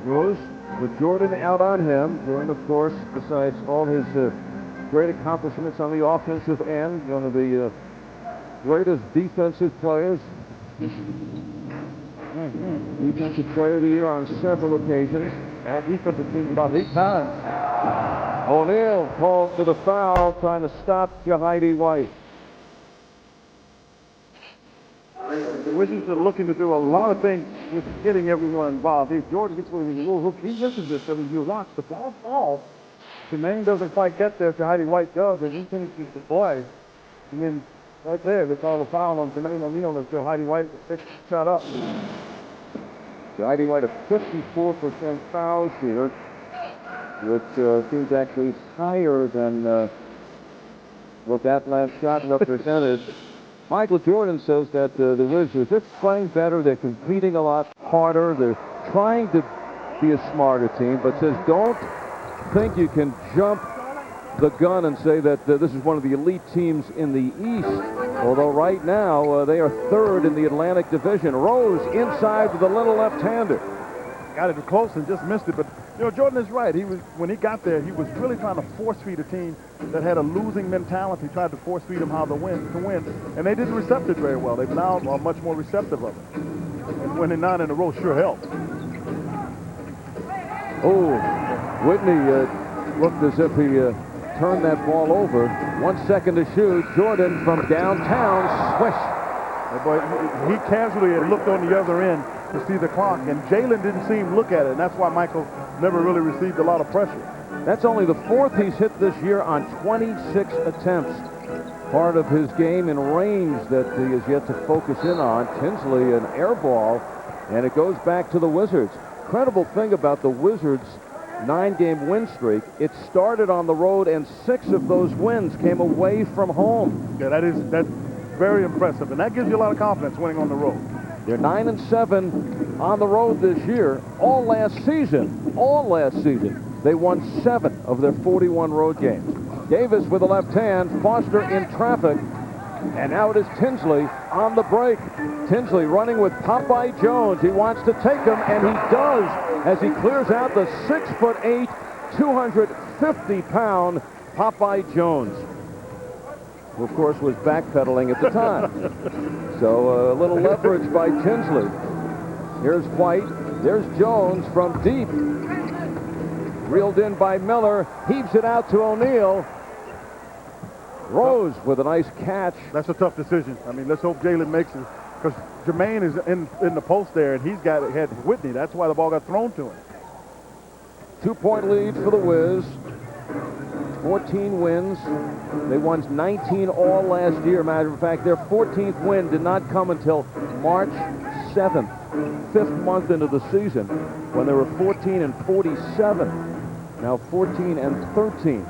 Rose with Jordan out on him. Jordan, of course, besides all his great accomplishments on the offensive end, one of the greatest defensive players. Defensive player of the year on several occasions. And defensive team about 8 times. O'Neal called to the foul, trying to stop Jahidi White. The Wizards are looking to do a lot of things with getting everyone involved. If Jordan gets one of these little hooks, he misses it, so you watch the ball fall. Jermaine doesn't quite get there. Jahidi White does, and he finishes the play. And then right there, they call the foul on Jermaine O'Neal as Jahidi White was shot up. Jahidi White, a 54% foul shooter, which seems actually higher than what that last shot represented. Michael Jordan says that the Wizards, they're playing better, they're competing a lot harder, they're trying to be a smarter team, but says don't think you can jump the gun and say that this is one of the elite teams in the East. Although right now they are third in the Atlantic Division. Rose inside with a little left-hander. Got it close and just missed it, but you know, Jordan is right. When he got there, he was really trying to force-feed a team that had a losing mentality. He tried to force-feed them how to win, and they didn't recept it very well. They now are much more receptive of it. And winning 9 in a row sure helped. Oh, Whitney looked as if he turned that ball over. 1 second to shoot. Jordan from downtown, swish. But he casually had looked on the other end to see the clock, and Jaylen didn't seem to look at it, and that's why Michael never really received a lot of pressure. That's only the 4th he's hit this year on 26 attempts. Part of his game in range that he has yet to focus in on. Tinsley, an air ball, and it goes back to the Wizards. Incredible thing about the Wizards' 9-game win streak, it started on the road, and 6 of those wins came away from home. Yeah, that's very impressive, and that gives you a lot of confidence winning on the road. They're 9-7 on the road this year. All last season, they won 7 of their 41 road games. Davis with the left hand, Foster in traffic, and now it is Tinsley on the break. Tinsley running with Popeye Jones. He wants to take him, and he does as he clears out the 6'8", 250-pound Popeye Jones, who of course was backpedaling at the time. So a little leverage by Tinsley. Here's White. There's Jones from deep. Reeled in by Miller. Heaves it out to O'Neal. Rose with a nice catch. That's a tough decision. I mean, let's hope Jaylen makes it, because Jermaine is in the post there, and he's had Whitney. That's why the ball got thrown to him. 2-point lead for the Wiz. 14 wins. They won 19 all last year. Matter of fact, their 14th win did not come until March 7th, 5th month into the season, when they were 14-47. Now 14-13.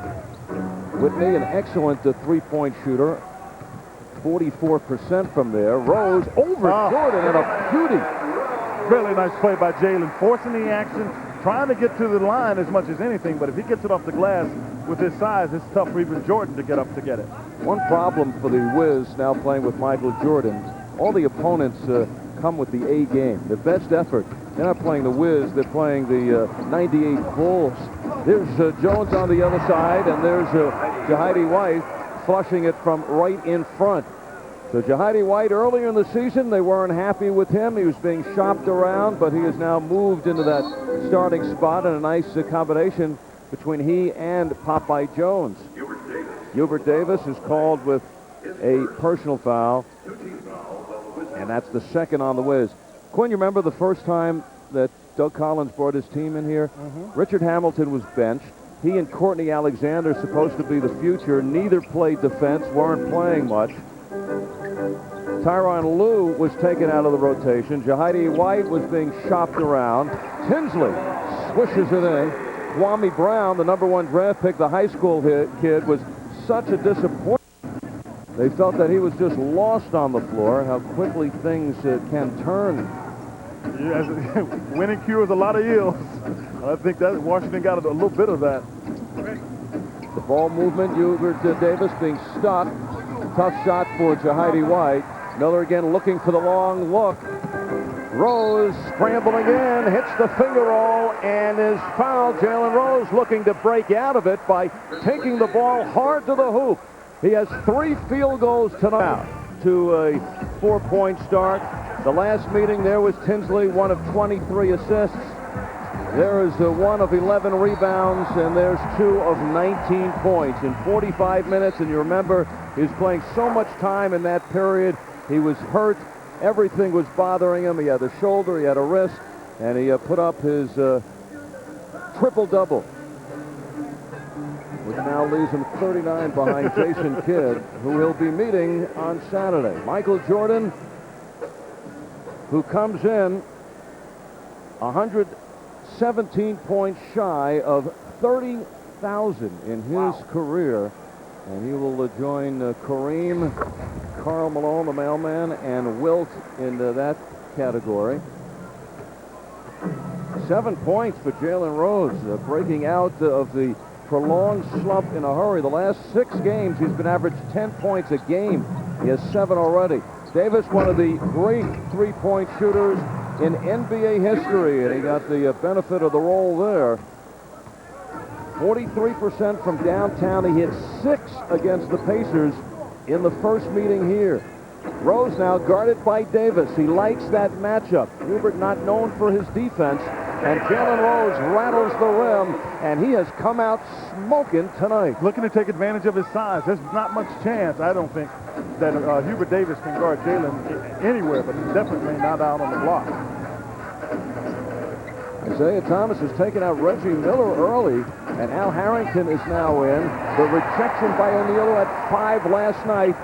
Whitney, an excellent three-point shooter, 44% from there. Rose over Jordan, and a beauty. Really nice play by Jaylen, forcing the action, trying to get to the line as much as anything, but if he gets it off the glass with his size, it's tough for even Jordan to get up to get it. One problem for the Wiz now playing with Michael Jordan, all the opponents come with the A game, the best effort. They're not playing the Wiz, they're playing the 98 Bulls. There's Jones on the other side, and there's Jahidi White flushing it from right in front. So Jahidi White, earlier in the season, they weren't happy with him. He was being shopped around, but he has now moved into that starting spot, and a nice combination between he and Popeye Jones. Hubert Davis is called with a personal foul, and that's the second on the Wiz. Quinn, you remember the first time that Doug Collins brought his team in here? Richard Hamilton was benched. He and Courtney Alexander, supposed to be the future, neither played defense, weren't playing much. Tyronn Lue was taken out of the rotation. Jahidi White was being shopped around. Tinsley swishes it in. Kwame Brown, the #1 draft pick, the high school kid, was such a disappointment. They felt that he was just lost on the floor, how quickly things can turn. Yes, winning cures a lot of ills. I think that Washington got a little bit of that. The ball movement, Hubert Davis being stuck. Tough shot for Jahidi White. Miller again looking for the long look. Rose scrambling in, hits the finger roll, and is fouled. Jaylen Rose looking to break out of it by taking the ball hard to the hoop. He has 3 field goals tonight to a 4-point start. The last meeting there was Tinsley, 1 of 23 assists. There is 1 of 11 rebounds, and there's 2 of 19 points in 45 minutes. And you remember, he was playing so much time in that period. He was hurt. Everything was bothering him. He had a shoulder, he had a wrist, and he put up his triple-double, which now leaves him 39 behind Jason Kidd, who he'll be meeting on Saturday. Michael Jordan, who comes in 117 points shy of 30,000 in his career, and he will join Kareem, Karl Malone, the mailman, and Wilt in that category. 7 points for Jaylen Rose, breaking out of the prolonged slump in a hurry. The last 6 games, he's been averaged 10 points a game. He has 7 already. Davis, one of the great 3-point shooters in NBA history, and he got the benefit of the roll there. 43% from downtown. He hit 6 against the Pacers in the first meeting here. Rose now guarded by Davis. He likes that matchup. Hubert not known for his defense, and Jaylen Rose rattles the rim, and he has come out smoking tonight. Looking to take advantage of his size. There's not much chance, I don't think, that Hubert Davis can guard Jaylen anywhere, but he's definitely not out on the block. Isaiah Thomas has taken out Reggie Miller early, and Al Harrington is now in. The rejection by O'Neal at 5 last night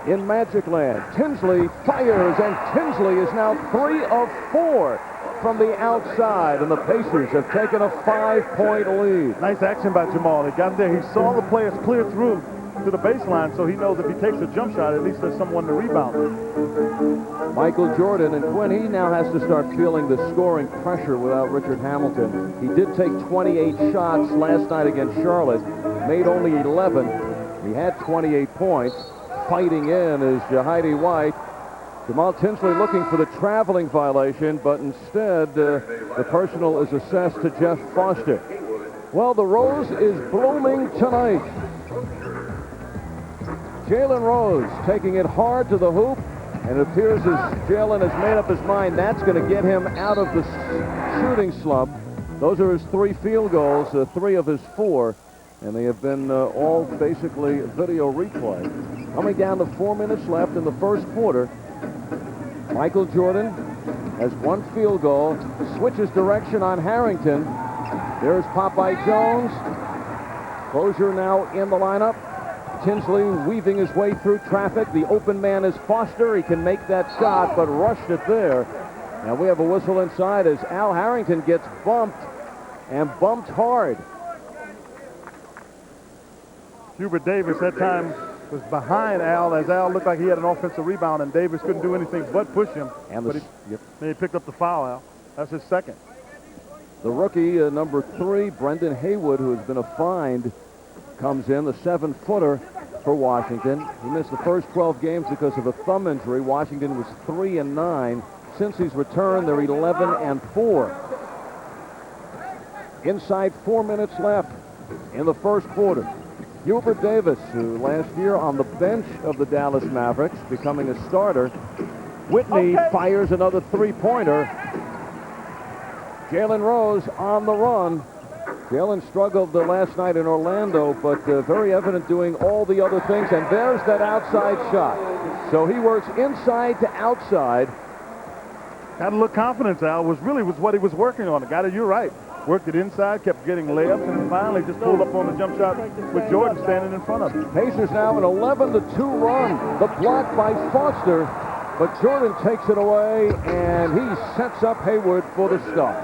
in Magic Land. Tinsley fires, and Tinsley is now 3 of 4 from the outside, and the Pacers have taken a 5-point lead. Nice action by Jamal. He got there. He saw the players clear through to the baseline, so he knows if he takes a jump shot, at least there's someone to rebound him. Michael Jordan, and Quinn, he now has to start feeling the scoring pressure without Richard Hamilton. He did take 28 shots last night against Charlotte, made only 11. He had 28 points. Fighting in is Jahidi White. Jamal Tinsley looking for the traveling violation, but instead the personal is assessed to Jeff Foster. Well, the Rose is blooming tonight. Jaylen Rose taking it hard to the hoop, and it appears as Jaylen has made up his mind that's going to get him out of the shooting slump. Those are his 3 field goals, 3 of his 4, and they have been all basically video replay. Coming down to 4 minutes left in the first quarter, Michael Jordan has 1 field goal, switches direction on Harrington. There's Popeye Jones. Crozier now in the lineup. Tinsley weaving his way through traffic. The open man is Foster. He can make that shot, but rushed it there. Now we have a whistle inside as Al Harrington gets bumped, and bumped hard. Hubert Davis that time was behind Al, as Al looked like he had an offensive rebound, and Davis couldn't do anything but push him. And then he picked up the foul, Al. That's his second. The rookie, number 3, Brendan Haywood, who has been a find, comes in, the 7-footer for Washington. He missed the first 12 games because of a thumb injury. Washington was 3-9. Since he's returned, they're 11-4. Inside 4 minutes left in the first quarter. Hubert Davis, who last year on the bench of the Dallas Mavericks, becoming a starter. Whitney fires another 3-pointer. Jaylen Rose on the run. Jaylen struggled last night in Orlando, but very evident doing all the other things. And there's that outside shot. So he works inside to outside. Got to look confidence, Al. Was what he was working on. You're right. Worked it inside, kept getting layups, and finally just pulled up on the jump shot with Jordan standing in front of him. Pacers now an 11-2 run. The block by Foster, but Jordan takes it away, and he sets up Haywood for the stop.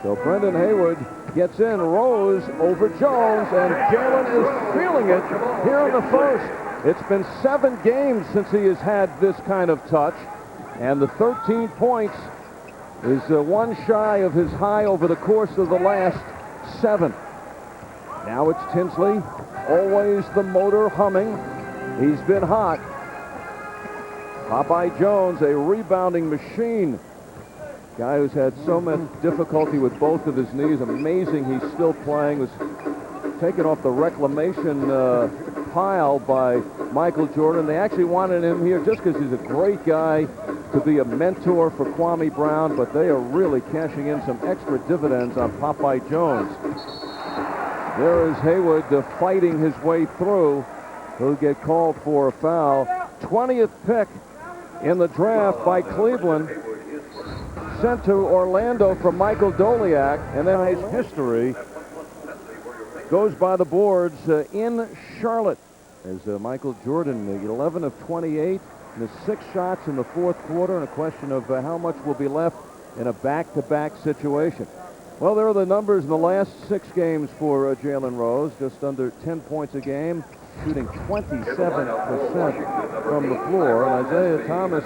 So Brendan Haywood gets in. Rose over Jones, and Jaylen is feeling it here in the first. It's been 7 games since he has had this kind of touch, and the 13 points is 1 shy of his high over the course of the last 7. Now it's Tinsley, always the motor humming. He's been hot. Popeye Jones, a rebounding machine. Guy who's had so much difficulty with both of his knees. Amazing he's still playing. Was taken off the reclamation pile by Michael Jordan. They actually wanted him here just because he's a great guy to be a mentor for Kwame Brown, but they are really cashing in some extra dividends on Popeye Jones. There is Haywood fighting his way through. He'll get called for a foul. 20th pick in the draft by Cleveland. Sent to Orlando from Michael Doliak, and then his history goes by the boards in Charlotte as Michael Jordan, 11 of 28, and 6 shots in the fourth quarter, and a question of how much will be left in a back-to-back situation. Well, there are the numbers in the last 6 games for Jaylen Rose, just under 10 points a game, shooting 27% from the floor. And Isaiah Thomas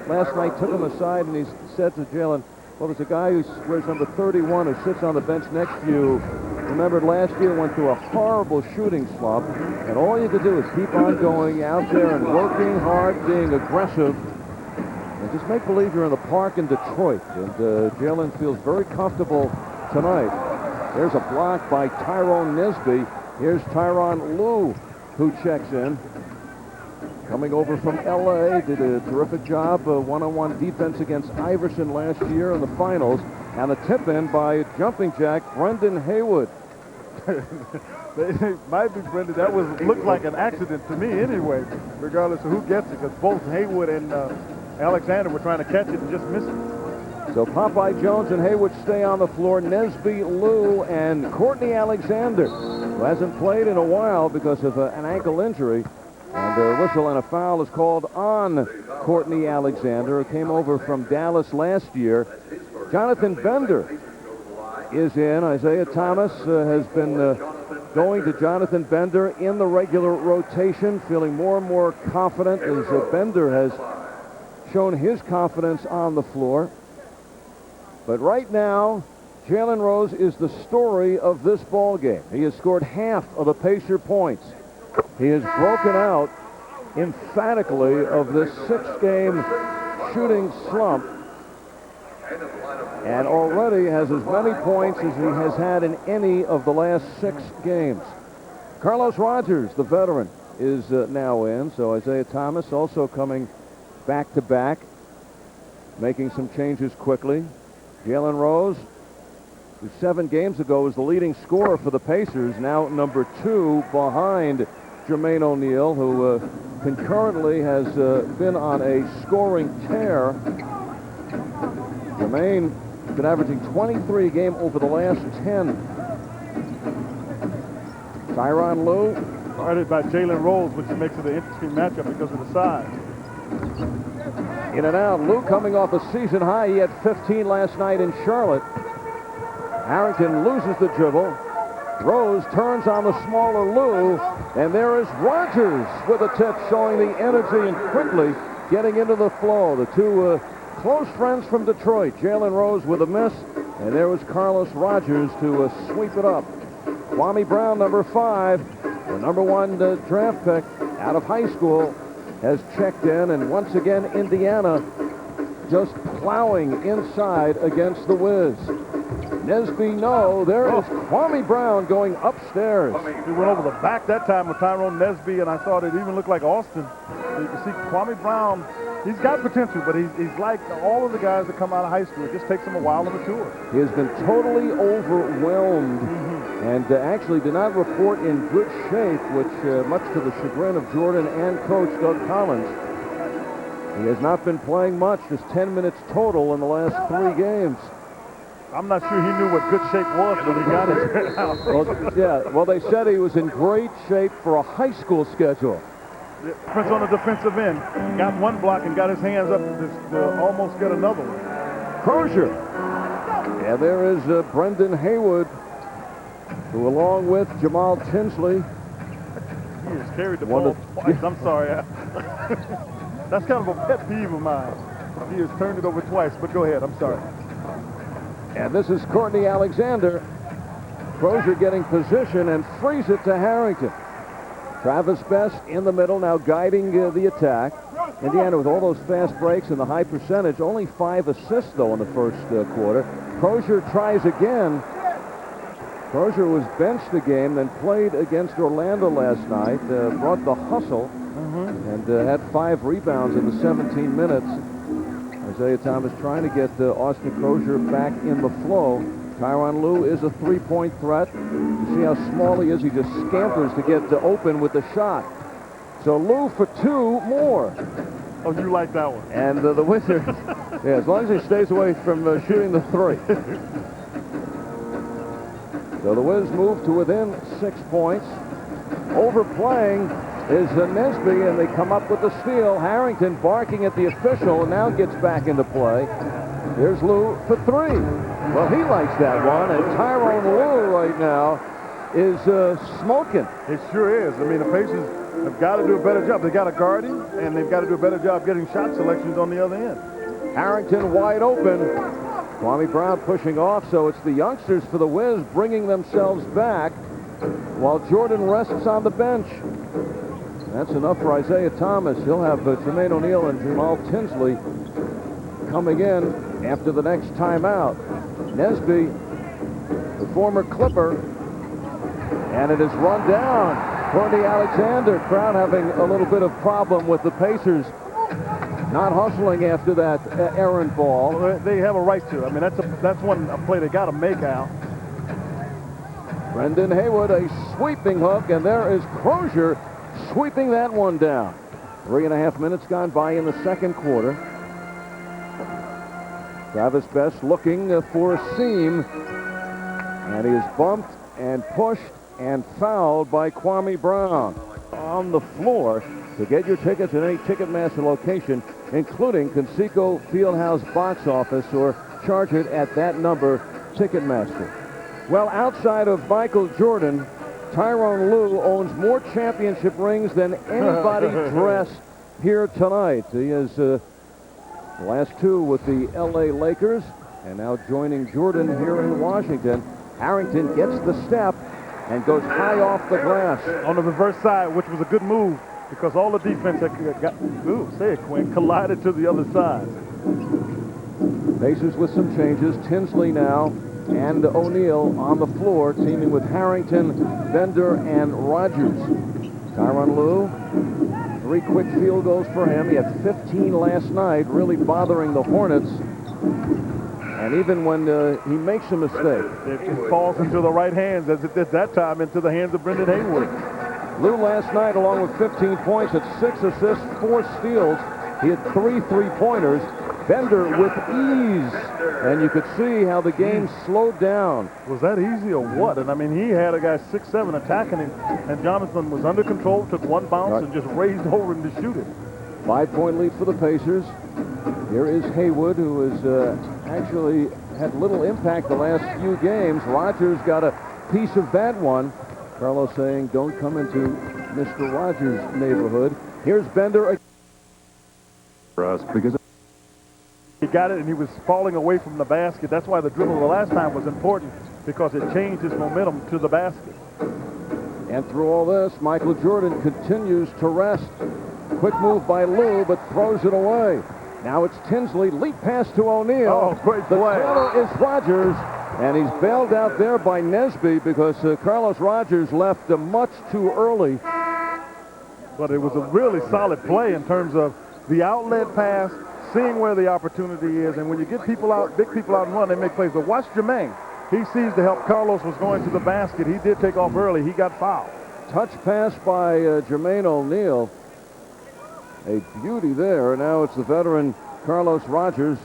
last night took him aside and he said to Jaylen, well, there's a guy who wears number 31 who sits on the bench next to you. Remembered last year went through a horrible shooting slump, and all you could do is keep on going out there and working hard, being aggressive, and just make believe you're in the park in Detroit. And Jaylen feels very comfortable tonight. There's a block by Tyrone Nesby. Here's Tyronn Lue, who checks in. Coming over from L.A., did a terrific job, one-on-one defense against Iverson last year in the finals. And a tip-in by jumping jack Brendan Haywood. It might be Brendan. That looked like an accident to me anyway, regardless of who gets it, because both Haywood and Alexander were trying to catch it and just missed it. So Popeye Jones and Haywood stay on the floor. Nesby, Lue, and Courtney Alexander, who hasn't played in a while because of an ankle injury. And a whistle and a foul is called on Courtney Alexander, who came over from Dallas last year. Jonathan Bender is in. Isaiah Thomas has been going to Jonathan Bender in the regular rotation, feeling more and more confident as Bender has shown his confidence on the floor. But right now, Jaylen Rose is the story of this ball game. He has scored half of the Pacer points. He has broken out emphatically of this 6-game shooting slump and already has as many points as he has had in any of the last 6 games. Carlos Rogers, the veteran, is now in. So Isaiah Thomas also coming back-to-back, making some changes quickly. Jaylen Rose, who 7 games ago was the leading scorer for the Pacers, now number 2 behind Jermaine O'Neal, who concurrently has been on a scoring tear. Jermaine has been averaging 23 a game over the last 10. Tyronn Lue. Guarded by Jaylen Rose, which makes it an interesting matchup because of the size. In and out. Lue coming off a season high. He had 15 last night in Charlotte. Harrington loses the dribble. Rose turns on the smaller Lue, and there is Rogers with a tip, showing the energy and quickly getting into the flow. The two close friends from Detroit. Jaylen Rose with a miss, and there was Carlos Rogers to sweep it up. Kwame Brown, number 5, the number 1 draft pick out of high school, has checked in, and once again Indiana just plowing inside against the Wiz. Nesby, no. There is Kwame Brown going upstairs. He went over the back that time with Tyrone Nesby, and I thought it even looked like Austin. So you can see Kwame Brown, he's got potential, but he's like all of the guys that come out of high school. It just takes him a while to mature. He has been totally overwhelmed and actually did not report in good shape, which much to the chagrin of Jordan and coach Doug Collins. He has not been playing much, just 10 minutes total in the last 3 games. I'm not sure he knew what good shape was when he got his house. Well, they said he was in great shape for a high school schedule. Prince on the defensive end. Got 1 block and got his hands up to almost get another one. Crozier. Yeah, there is Brendan Haywood, who along with Jamal Tinsley. He has carried the ball twice. I'm sorry. That's kind of a pet peeve of mine. He has turned it over twice, but go ahead. I'm sorry. And this is Courtney Alexander. Crozier getting position and frees it to Harrington. Travis Best in the middle, now guiding the attack. Indiana, with all those fast breaks and the high percentage, only 5 assists, though, in the first quarter. Crozier tries again. Crozier was benched the game, then played against Orlando last night, brought the hustle, and had 5 rebounds in the 17 minutes. Isaiah Thomas trying to get Austin Crozier back in the flow. Tyronn Lue is a three-point threat. You see how small he is. He just scampers to get open with the shot. So Lue for 2 more. Oh, you like that one. And the Wizards, yeah, as long as he stays away from shooting the 3. So the Wiz move to within 6 points. Overplaying is Nesby, and they come up with the steal. Harrington barking at the official and now gets back into play. Here's Lue for 3. Well, he likes that one, and Tyronn Lue right now is smoking. It sure is. I mean, the Pacers have got to do a better job. They've got to guard him, and they've got to do a better job getting shot selections on the other end. Harrington wide open. Kwame Brown pushing off, so it's the youngsters for the Wiz bringing themselves back while Jordan rests on the bench. That's enough for Isaiah Thomas. He'll have Jermaine O'Neal and Jamal Tinsley coming in after the next timeout. Nesby, the former Clipper, and it is run down. Courtney Alexander, crowd having a little bit of problem with the Pacers not hustling after that errant ball. Well, they have a right to. I mean, that's one play they got to make out. Brendan Haywood, a sweeping hook, and there is Crozier sweeping that one down. 3.5 minutes gone by in the second quarter. Travis Best looking for a seam, and he is bumped and pushed and fouled by Kwame Brown. On the floor. To get your tickets at any Ticketmaster location, including Conseco Fieldhouse box office, or charge it at that number, Ticketmaster. Well, outside of Michael Jordan, Tyronn Lue owns more championship rings than anybody dressed here tonight. He has the last 2 with the L.A. Lakers, and now joining Jordan here in Washington. Harrington gets the step and goes high off the glass. On the reverse side, which was a good move, because all the defense that got, say it, Quinn, collided to the other side. Pacers with some changes. Tinsley now and O'Neal on the floor, teaming with Harrington, Bender, and Rogers. Tyronn Lue, 3 quick field goals for him. He had 15 last night, really bothering the Hornets. And even when he makes a mistake, it falls into the right hands, as it did that time, into the hands of Brendan Haywood. Lue last night, along with 15 points, had 6 assists, 4 steals. He had 3 three-pointers. Bender with ease. And you could see how the game slowed down. Was that easy or what? And I mean, he had a guy 6'7" attacking him, and Jonathan was under control, took 1 bounce, and just raised over him to shoot it. 5-point lead for the Pacers. Here is Haywood, who has actually had little impact the last few games. Rogers got a piece of that one. Carlos saying, don't come into Mr. Rogers' neighborhood. Here's Bender for us, because he got it, and he was falling away from the basket. That's why the dribble the last time was important, because it changed his momentum to the basket. And through all this, Michael Jordan continues to rest. Quick move by Lue, but throws it away. Now it's Tinsley, leap pass to O'Neal. Oh, great play. The corner is Rogers, and he's bailed out there by Nesby because Carlos Rogers left much too early. But it was a really solid play in terms of the outlet pass, seeing where the opportunity is, and when you get people out, big people out and run, they make plays. But watch Jermaine. He sees the help. Carlos was going to the basket. He did take off early. He got fouled. Touch pass by Jermaine O'Neal. A beauty there. Now it's the veteran Carlos Rogers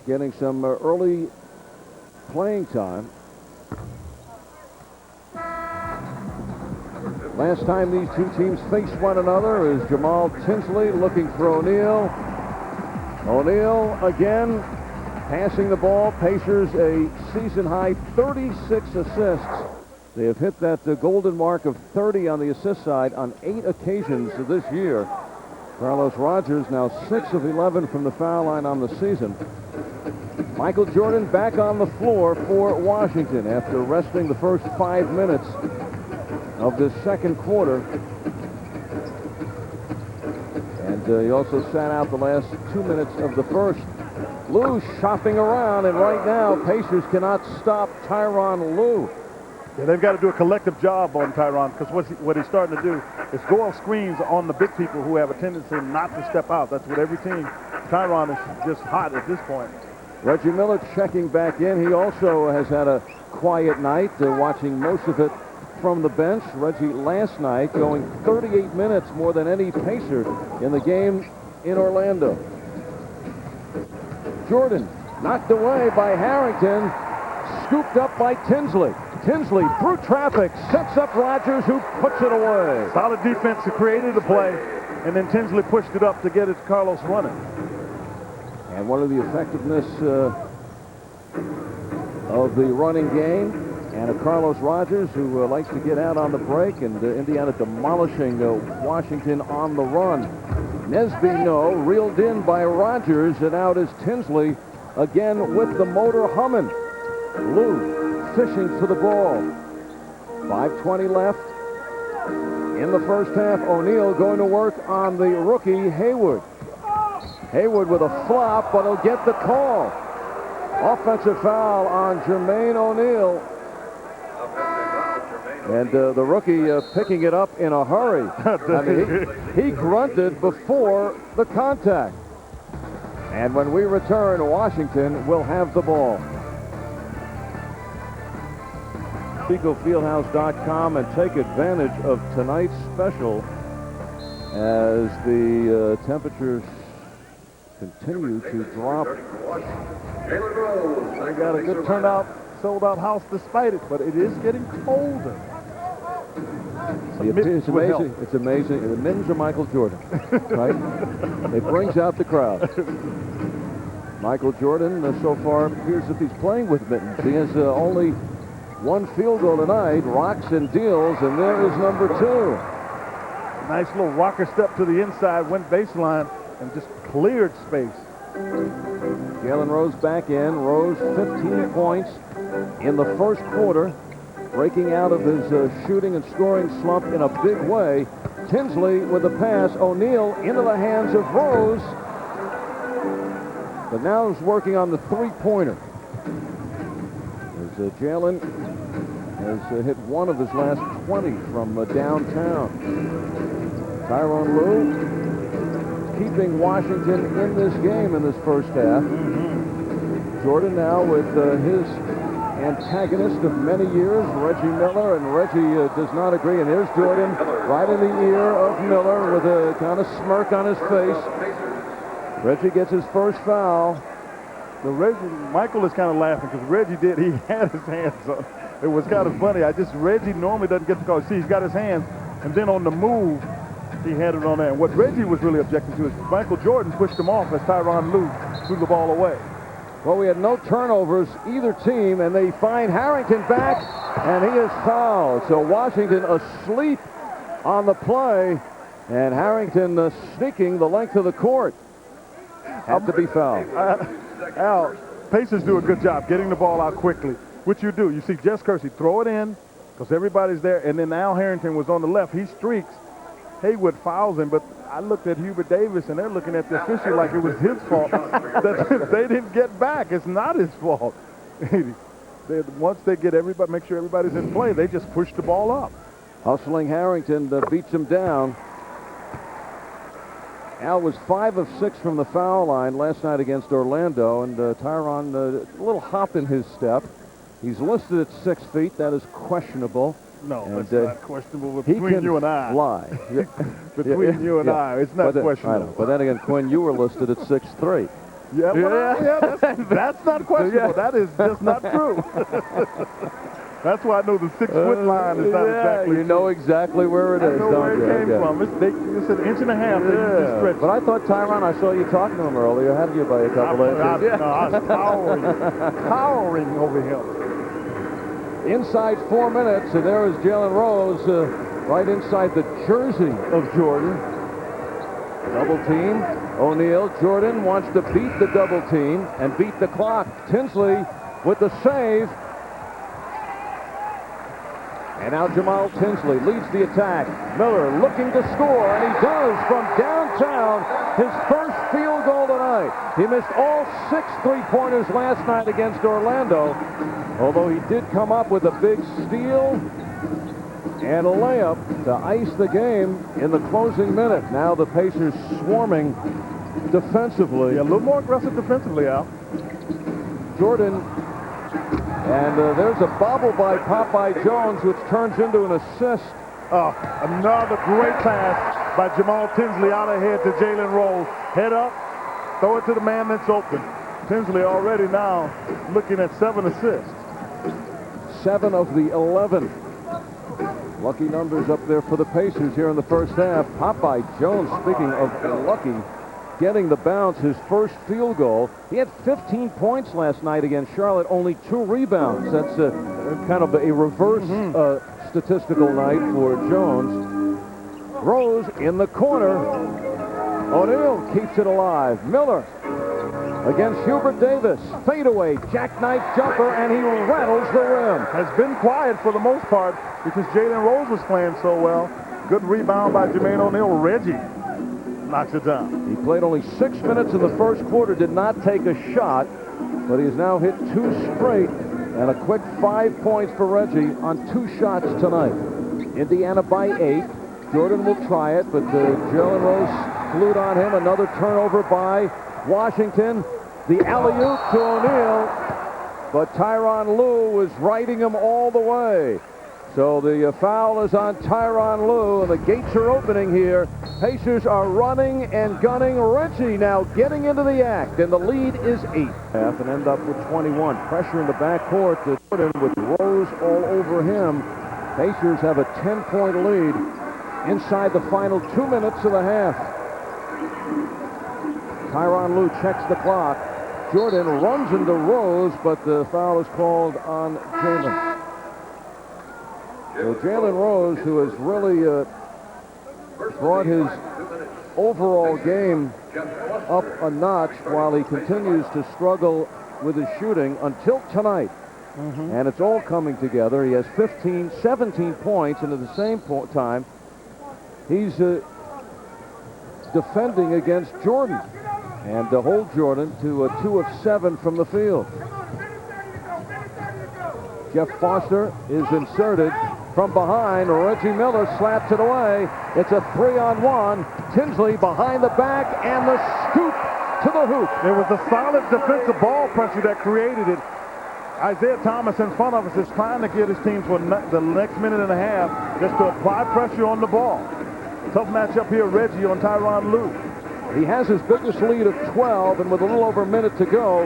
getting some early playing time. Last time these two teams faced one another is Jamal Tinsley looking for O'Neal. O'Neal again passing the ball. Pacers a season-high 36 assists. They have hit that golden mark of 30 on the assist side on 8 occasions this year. Carlos Rogers now 6 of 11 from the foul line on the season. Michael Jordan back on the floor for Washington after resting the first 5 minutes of this second quarter. And he also sat out the last 2 minutes of the first. Lou shopping around, and right now Pacers cannot stop Tyronn Lue. Yeah, they've got to do a collective job on Tyronn, because what he's starting to do is go off screens on the big people who have a tendency not to step out. That's what every team. Tyronn is just hot at this point. Reggie Miller checking back in. He also has had a quiet night, watching most of it from the bench. Reggie last night going 38 minutes more than any Pacer in the game in Orlando. Jordan knocked away by Harrington, scooped up by Tinsley. Tinsley through traffic sets up Rogers, who puts it away. Solid defense created the play, and then Tinsley pushed it up to get it to Carlos running. And what are the effectiveness of the running game, and of Carlos Rogers, who likes to get out on the break, and Indiana demolishing Washington on the run. Nesbino reeled in by Rogers, and out is Tinsley again with the motor humming. Lou fishing for the ball. 5:20 left in the first half. O'Neal going to work on the rookie Haywood. Haywood with a flop, but he'll get the call. Offensive foul on Jermaine O'Neal. And the rookie picking it up in a hurry. I mean, he grunted before the contact. And when we return, Washington will have the ball. PicoFieldhouse.com, and take advantage of tonight's special as the temperatures continue to drop. They got a good turnout, sold out house despite it, but it is getting colder. It's amazing. It's amazing. The mittens are Michael Jordan, right? It brings out the crowd. Michael Jordan so far appears that he's playing with mittens. He has only one field goal tonight, rocks and deals, and there is number 2. Nice little rocker step to the inside, went baseline, and just cleared space. Jaylen Rose back in. Rose 15 points in the first quarter, breaking out of his shooting and scoring slump in a big way. Tinsley with the pass. O'Neal into the hands of Rose, but now he's working on the three-pointer. As Jaylen has hit one of his last 20 from downtown. Tyronn Lue keeping Washington in this game in this first half. Jordan now with his antagonist of many years, Reggie Miller, and Reggie does not agree. And there's Jordan right in the ear of Miller with a kind of smirk on his face. Reggie gets his first foul. The Michael is kind of laughing because Reggie he had his hands on. It was kind of funny. Reggie normally doesn't get the call. See, he's got his hands, and then on the move, he had it on there. And what Reggie was really objecting to is Michael Jordan pushed him off as Tyronn Lue threw the ball away. Well, we had no turnovers either team, and they find Harrington back, and he is fouled. So Washington asleep on the play, and Harrington sneaking the length of the court. Had to be fouled. Al, Pacers do a good job getting the ball out quickly. What you do, you see Jess Kersey throw it in because everybody's there, and then Al Harrington was on the left. He streaks. Haywood fouls him, but I looked at Hubert Davis, and they're looking at the official like it was his fault that they didn't get back. It's not his fault. Once they get everybody, make sure everybody's in play, they just push the ball up. Hustling Harrington beats him down. Al was 5 of 6 from the foul line last night against Orlando, and Tyronn, a little hop in his step. He's listed at 6 feet. That is questionable. No, and, that's not questionable between you and I. Fly. Between you and I, it's not questionable. I know. But then again, Quinn, you were listed at 6'3". That's not questionable. That is just not true. That's why I know the 6-foot line is not exactly you know exactly where it is. I know where it came from. It's an inch and a half. Yeah. But I thought, Tyronn, I saw you talking to him earlier. Had you by a couple inches. I was towering over him. Inside 4 minutes, and there is Jaylen Rose right inside the jersey of Jordan. Double team. O'Neal. Jordan wants to beat the double team and beat the clock. Tinsley with the save. And now Jamal Tinsley leads the attack. Miller looking to score, and he does from downtown. down. His first field goal tonight. He missed all 6 3-pointers last night against Orlando, although he did come up with a big steal and a layup to ice the game in the closing minute. Now the Pacers swarming defensively. Yeah, a little more aggressive defensively, Al. Jordan, and there's a bobble by Popeye Jones, which turns into an assist. Another great pass by Jamal Tinsley out ahead to Jaylen Rose. Head up, throw it to the man that's open. Tinsley already now looking at 7 assists. 7 of the 11. Lucky numbers up there for the Pacers here in the first half. Popeye Jones, speaking of lucky, getting the bounce, his first field goal. He had 15 points last night against Charlotte, only 2 rebounds. That's kind of a reverse statistical night for Jones. Rose in the corner. O'Neal keeps it alive. Miller against Hubert Davis. Fadeaway, jackknife jumper, and he rattles the rim. Has been quiet for the most part because Jaylen Rose was playing so well. Good rebound by Jermaine O'Neal. Reggie knocks it down. He played only 6 minutes in the first quarter, did not take a shot, but he's now hit 2 straight, and a quick 5 points for Reggie on 2 shots tonight. Indiana by 8. Jordan will try it, but Jaylen Rose glued on him. Another turnover by Washington. The alley-oop to O'Neal, but Tyronn Lue was riding him all the way. So the foul is on Tyronn Lue, and the gates are opening here. Pacers are running and gunning. Reggie now getting into the act, and the lead is 8. Half and end up with 21. Pressure in the backcourt to Jordan with Rose all over him. Pacers have a 10-point lead inside the final 2 minutes of the half. Tyronn Lue checks the clock. Jordan runs into Rose, but the foul is called on Jaylen. So Jaylen Rose, who has really brought his overall game up a notch while he continues to struggle with his shooting until tonight. And it's all coming together. He has 17 points, and at the same time, he's defending against Jordan and to hold Jordan to 2 of 7 from the field. Jeff Foster is inserted from behind. Reggie Miller slaps it away. It's a 3-on-1. Tinsley behind the back and the scoop to the hoop. There was a solid defensive ball pressure that created it. Isaiah Thomas in front of us is trying to get his team for the next minute and a half just to apply pressure on the ball. Tough matchup here, Reggie on Tyronn Lue. He has his biggest lead of 12, and with a little over a minute to go,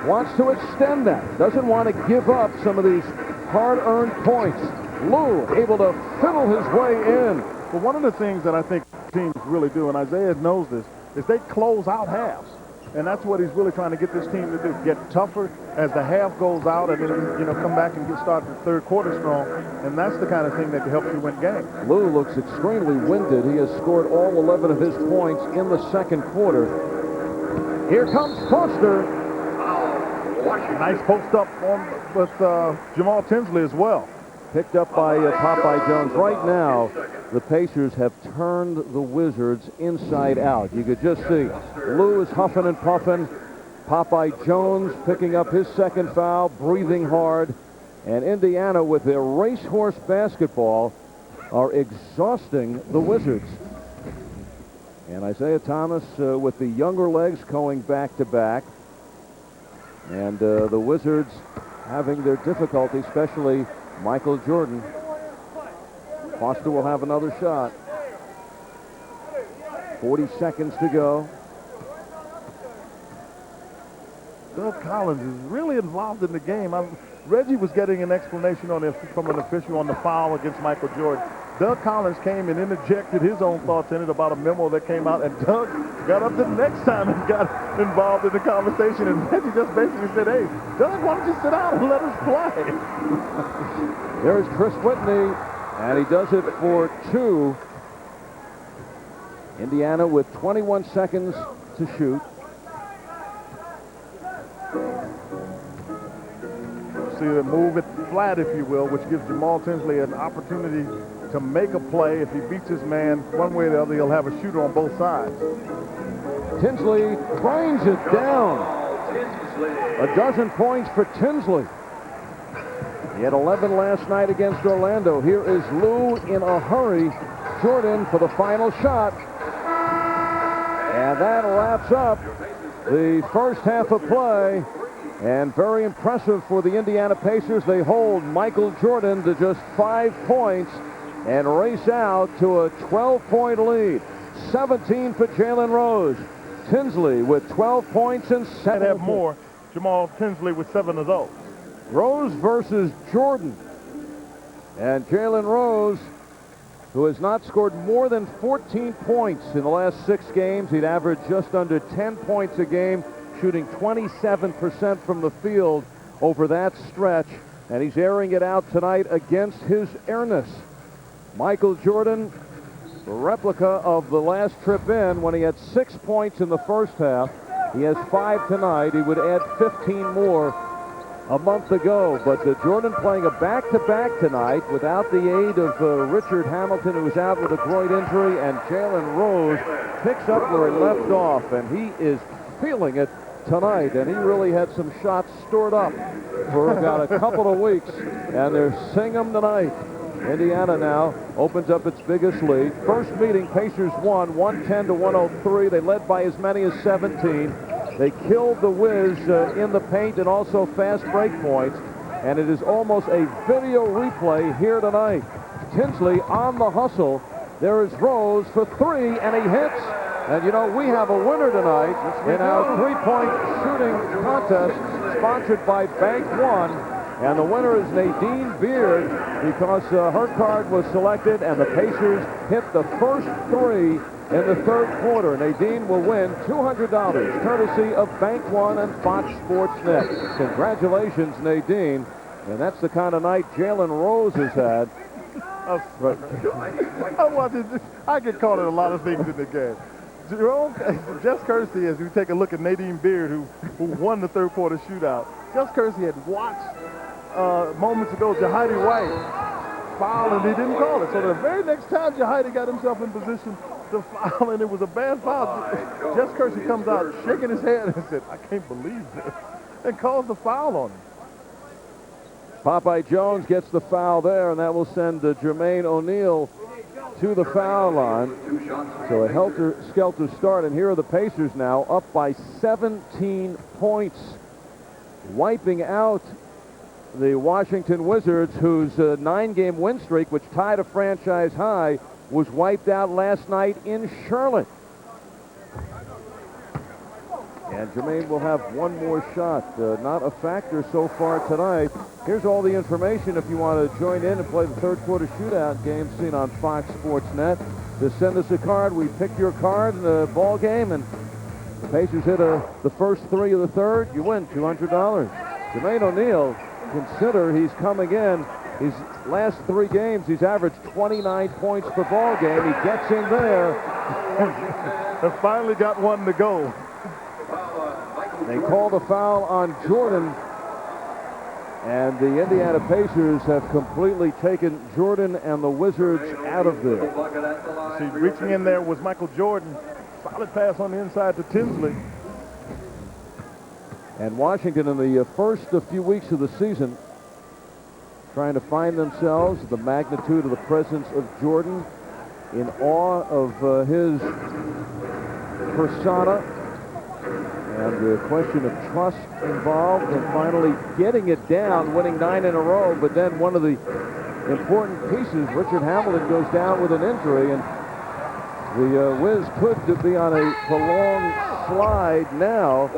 wants to extend that. Doesn't want to give up some of these hard-earned points. Lue able to fiddle his way in. But one of the things that I think teams really do, and Isaiah knows this, is they close out halves. And that's what he's really trying to get this team to do. Get tougher as the half goes out, and then, come back and get started the third quarter strong. And that's the kind of thing that can help you win games. Lue looks extremely winded. He has scored all 11 of his points in the second quarter. Here comes Foster. Nice post up with Jamal Tinsley as well. Picked up by Popeye Jones. Right now, the Pacers have turned the Wizards inside out. You could just see Lue is huffing and puffing. Popeye Jones picking up his second foul, breathing hard. And Indiana, with their racehorse basketball, are exhausting the Wizards. And Isaiah Thomas with the younger legs going back-to-back. And the Wizards having their difficulty, especially Michael Jordan. Foster will have another shot. 40 seconds to go. Doug Collins is really involved in the game. Reggie was getting an explanation from an official on the foul against Michael Jordan. Doug Collins came and interjected his own thoughts in it about a memo that came out, and Doug got up the next time and got involved in the conversation, and Reggie just basically said, hey, Doug, why don't you sit down and let us play? There's Chris Whitney, and he does it for 2. Indiana with 21 seconds to shoot. See, move it flat, if you will, which gives Jamal Tinsley an opportunity to make a play. If he beats his man one way or the other, he'll have a shooter on both sides. Tinsley grinds it down. A dozen points for Tinsley. He had 11 last night against Orlando. Here is Lou in a hurry. Jordan for the final shot. And that wraps up the first half of play. And very impressive for the Indiana Pacers. They hold Michael Jordan to just 5 points and race out to a 12-point lead. 17 for Jaylen Rose. Tinsley with 12 points and 7. Have more. Jamal Tinsley with 7 of those. Rose versus Jordan. And Jaylen Rose, who has not scored more than 14 points in the last 6 games. He'd averaged just under 10 points a game, shooting 27% from the field over that stretch. And he's airing it out tonight against his airness. Michael Jordan, a replica of the last trip in when he had 6 points in the first half. He has 5 tonight. He would add 15 more a month ago. But Jordan playing a back-to-back tonight without the aid of Richard Hamilton, who was out with a groin injury, and Jaylen Rose picks up where he left off, and he is feeling it tonight. And he really had some shots stored up for about a couple of weeks, and they're seeing them tonight. Indiana now opens up its biggest lead. First meeting, Pacers won 110-103. They led by as many as 17. They killed the Wiz in the paint and also fast break points. And it is almost a video replay here tonight. Tinsley on the hustle. There is Rose for 3, and he hits. And, you know, we have a winner tonight in our three-point shooting contest sponsored by Bank One. And the winner is Nadine Beard because her card was selected, and the Pacers hit the first 3 in the third quarter. Nadine will win $200 courtesy of Bank One and Fox Sports Net. Congratulations, Nadine. And that's the kind of night Jaylen Rose has had. I get caught in a lot of things in the game. Jerome, Jess Kersey, as we take a look at Nadine Beard, who won the third quarter shootout. Jess Kersey had watched moments ago Jahidi White foul, and he didn't call it. So the very next time Jahidi got himself in position to foul, and it was a bad foul, Jess Kersey comes out shaking his head and said, "I can't believe this," and calls the foul on him. Popeye Jones gets the foul there, and that will send Jermaine O'Neal to the foul line. So a helter-skelter start, and here are the Pacers now up by 17 points, wiping out the Washington Wizards, whose 9-game win streak, which tied a franchise high, was wiped out last night in Charlotte. And Jermaine will have one more shot. Not a factor so far tonight. Here's all the information if you want to join in and play the third quarter shootout game seen on Fox Sports Net. Just send us a card. We pick your card in the ball game, and the Pacers hit the first 3 of the third. You win $200. Jermaine O'Neal, consider he's coming in. His last 3 games, he's averaged 29 points per ball game. He gets in there. Has finally got one to go. They call the foul on Jordan, and the Indiana Pacers have completely taken Jordan and the Wizards out of there. See, reaching in there was Michael Jordan. Solid pass on the inside to Tinsley. And Washington in the first few weeks of the season trying to find themselves, the magnitude of the presence of Jordan, in awe of his persona, and the question of trust involved, and finally getting it down, winning 9 in a row. But then one of the important pieces, Richard Hamilton, goes down with an injury, and the Wiz could be on a prolonged slide now,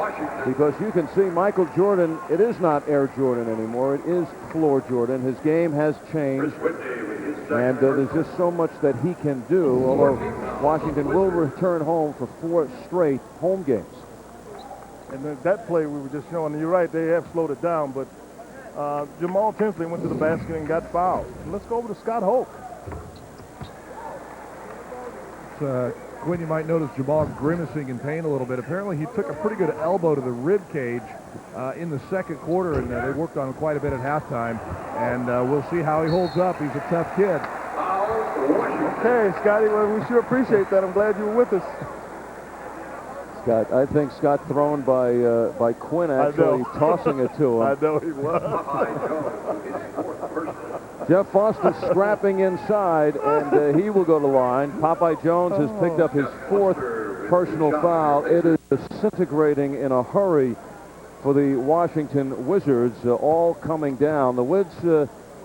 because you can see Michael Jordan, it is not Air Jordan anymore, it is floor Jordan. His game has changed, and there's just so much that he can do, although Washington will return home for 4 straight home games. And that play we were just showing, you're right, they have slowed it down, but Jamal Tinsley went to the basket and got fouled. And let's go over to Scott Hoke. Quinn, you might notice Jamal grimacing in pain a little bit. Apparently he took a pretty good elbow to the rib cage in the second quarter, and they worked on him quite a bit at halftime. And we'll see how he holds up. He's a tough kid. Okay, Scotty, well, we sure appreciate that. I'm glad you were with us. Scott, I think Scott thrown by Quinn actually tossing it to him. I know he was. Jeff Foster scrapping inside, and he will go to line. Popeye Jones has picked up his 4th personal foul. It is disintegrating in a hurry for the Washington Wizards, all coming down. The Wiz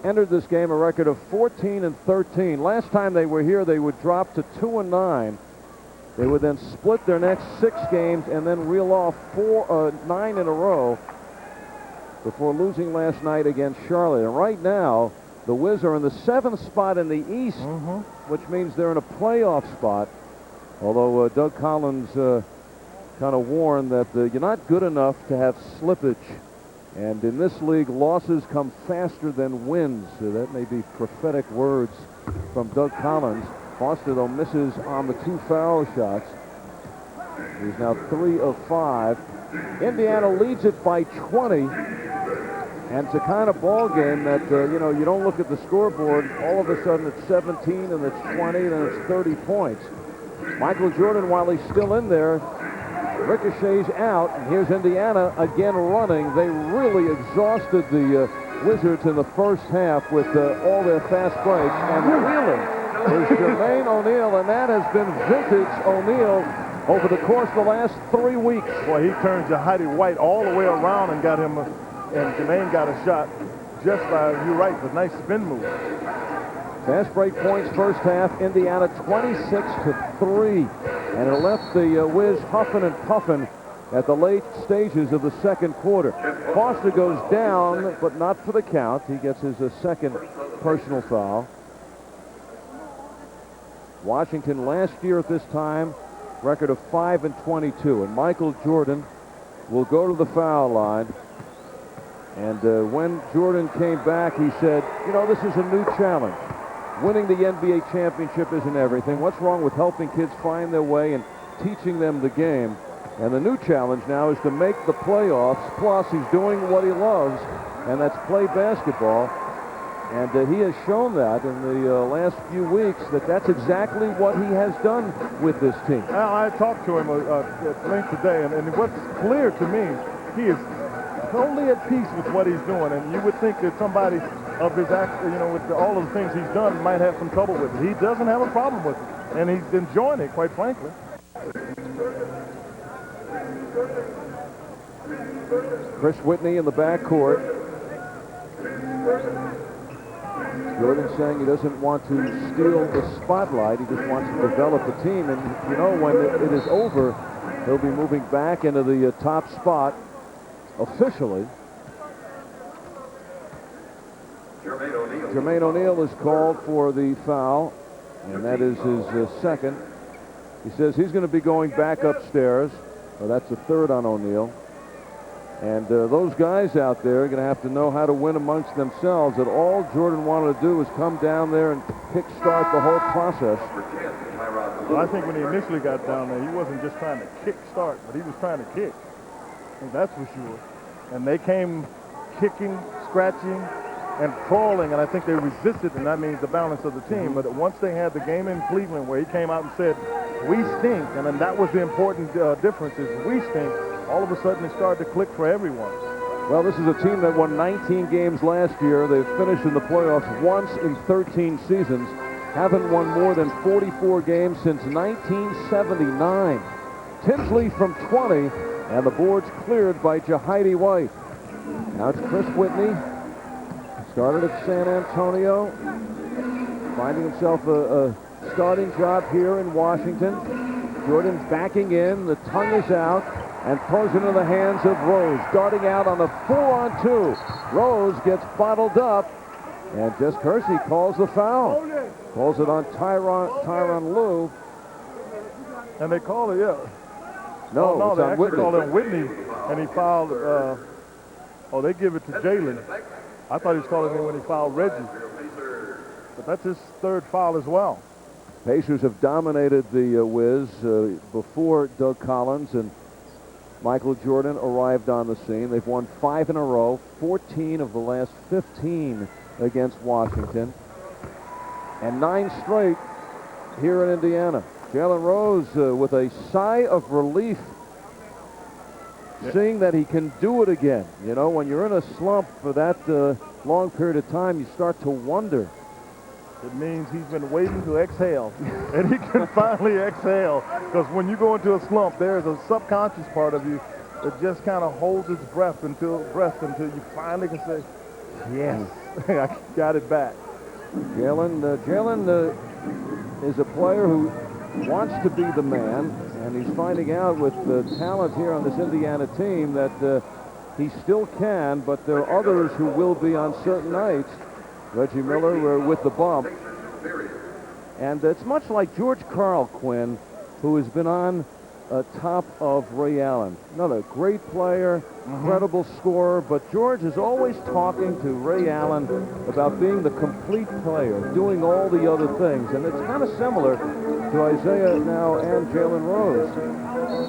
entered this game a record of 14-13. Last time they were here, they would drop to 2-9. They would then split their next 6 games and then reel off 9 in a row before losing last night against Charlotte. And right now, the Wiz are in the 7th spot in the East, which means they're in a playoff spot. Although Doug Collins kind of warned that you're not good enough to have slippage. And in this league, losses come faster than wins. So that may be prophetic words from Doug Collins. Foster, though, misses on the 2 foul shots. He's now 3 of 5. Indiana leads it by 20. And it's a kind of ball game that, you don't look at the scoreboard. All of a sudden it's 17, and it's 20, and then it's 30 points. Michael Jordan, while he's still in there, ricochets out. And here's Indiana again running. They really exhausted the Wizards in the first half with all their fast breaks. And really is Jermaine O'Neal, and that has been vintage O'Neal over the course of the last 3 weeks. Boy, he turned Jahidi White all the way around and got him, and Jermaine got a shot just by, you're right, the nice spin move. Fast break points first half, Indiana 26-3. And it left the Wiz huffing and puffing at the late stages of the second quarter. Foster goes down, but not for the count. He gets his 2nd personal foul. Washington last year at this time, record of 5-22. And Michael Jordan will go to the foul line. And when Jordan came back, he said, this is a new challenge. Winning the NBA championship isn't everything. What's wrong with helping kids find their way and teaching them the game? And the new challenge now is to make the playoffs. Plus, he's doing what he loves, and that's play basketball. And he has shown that in the last few weeks that that's exactly what he has done with this team. Well, I talked to him at length today, and what's clear to me, he is totally at peace with what he's doing. And you would think that somebody of his act, with all of the things he's done, might have some trouble with it. He doesn't have a problem with it, and he's enjoying it, quite frankly. Chris Whitney in the backcourt. Jordan saying he doesn't want to steal the spotlight. He just wants to develop the team. And, when it is over, he'll be moving back into the top spot officially. Jermaine O'Neal is called for the foul, and that is his 2nd. He says he's going to be going back upstairs. Well, that's the 3rd on O'Neal. And those guys out there are going to have to know how to win amongst themselves. That all Jordan wanted to do was come down there and kick-start the whole process. Well, I think when he initially got down there, he wasn't just trying to kick-start, but he was trying to kick. And that's for sure. And they came kicking, scratching, and crawling, and I think they resisted, and that means the balance of the team. But once they had the game in Cleveland where he came out and said, we stink, and then that was the important difference is we stink, all of a sudden it started to click for everyone. Well, this is a team that won 19 games last year. They've finished in the playoffs once in 13 seasons. Haven't won more than 44 games since 1979. Tinsley from 20, and the board's cleared by Jahidi White. Now it's Chris Whitney. Started at San Antonio, finding himself a starting job here in Washington. Jordan's backing in. The tongue is out. And throws it into the hands of Rose. Darting out on the 4-on-2. Rose gets bottled up. And Jess Kersey calls the foul. Calls it on Tyronn Lue. And they call it, yeah. No, they on actually Whitney. called it Whitney. And he fouled, they give it to Jaylen. I thought he was calling it when he fouled Reggie. But that's his 3rd foul as well. Pacers have dominated the Wiz before Doug Collins and Michael Jordan arrived on the scene. They've won 5 in a row, 14 of the last 15 against Washington, and 9 straight here in Indiana. Jaylen Rose with a sigh of relief, seeing that he can do it again. You know, when you're in a slump for that long period of time, you start to wonder. It means he's been waiting to exhale, and he can finally exhale. Because when you go into a slump, there's a subconscious part of you that just kind of holds its breath until you finally can say, yes, I got it back. Jaylen is a player who wants to be the man, and he's finding out with the talent here on this Indiana team that he still can, but there are others who will be on certain nights. Reggie Miller with the bump. And it's much like George Karl, Quinn, who has been on top of Ray Allen. Another great player, incredible scorer, but George is always talking to Ray Allen about being the complete player, doing all the other things. And it's kind of similar to Isaiah now and Jaylen Rose.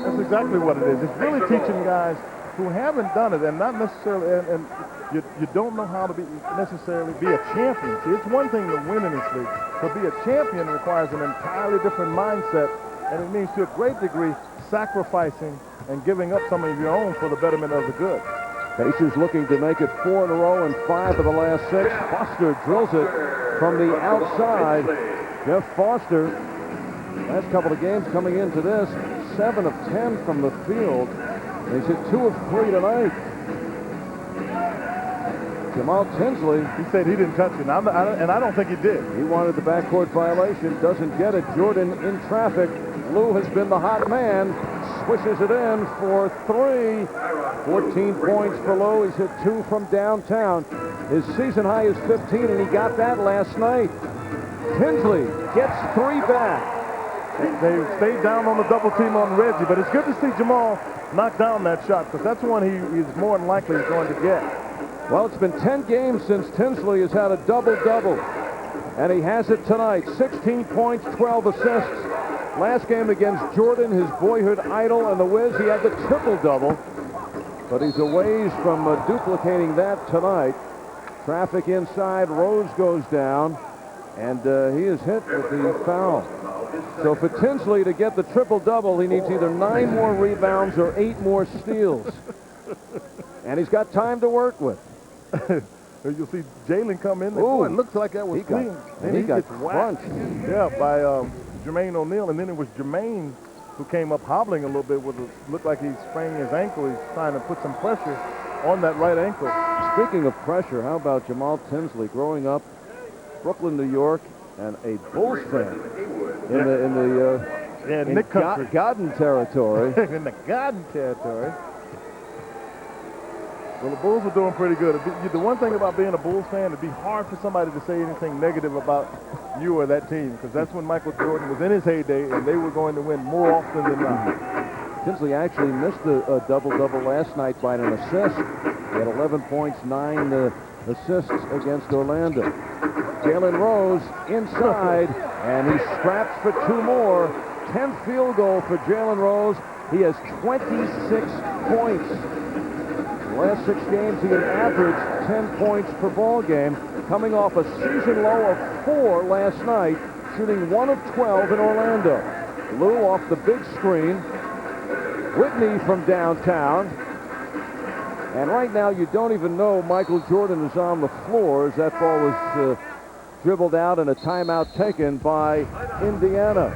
That's exactly what it is. It's really teaching guys who haven't done it and not necessarily, and you don't know how to necessarily be a champion. See, it's one thing to win in this league. To be a champion requires an entirely different mindset, and it means to a great degree sacrificing and giving up some of your own for the betterment of the good. Pacers looking to make it 4 in a row and 5 of the last 6. Foster drills it from the outside. Jeff Foster, last couple of games coming into this, 7 of 10 from the field. He's hit 2 of 3 tonight. Jamal Tinsley. He said he didn't touch it, and I don't think he did. He wanted the backcourt violation, doesn't get it. Jordan in traffic. Lou has been the hot man. Swishes it in for 3. 14 points for Lou. He's hit 2 from downtown. His season high is 15, and he got that last night. Tinsley gets 3 back. They stayed down on the double team on Reggie, but it's good to see Jamal knock down that shot, because that's one he is more than likely going to get. Well, it's been 10 games since Tinsley has had a double-double, and he has it tonight. 16 points, 12 assists. Last game against Jordan, his boyhood idol and the Wiz, he had the triple-double, but he's a ways from duplicating that tonight. Traffic inside, Rose goes down, and he is hit with the foul. So for Tinsley to get the triple-double, he needs either 9 more rebounds or 8 more steals. And he's got time to work with. You'll see Jaylen come in. Ooh, it looks like that was clean. He got gets whacked. Yeah, by Jermaine O'Neal. And then it was Jermaine who came up hobbling a little bit. Looked like he's spraining his ankle. He's trying to put some pressure on that right ankle. Speaking of pressure, how about Jamal Tinsley growing up Brooklyn, New York, and a Bulls fan in Nick country. Garden territory. In the Garden territory. Well, the Bulls are doing pretty good. The one thing about being a Bulls fan, it'd be hard for somebody to say anything negative about you or that team, because that's when Michael Jordan was in his heyday, and they were going to win more often than not. Tinsley actually missed a double-double last night by an assist. He had 11 points, 9 assists against Orlando. Jaylen Rose inside, and he scraps for 2 more. 10th field goal for Jaylen Rose. He has 26 points. The last 6 games, he had averaged 10 points per ball game, coming off a season low of 4 last night, shooting 1 of 12 in Orlando. Lou off the big screen. Whitney from downtown. And right now, you don't even know Michael Jordan is on the floor as that ball was dribbled out and a timeout taken by Indiana.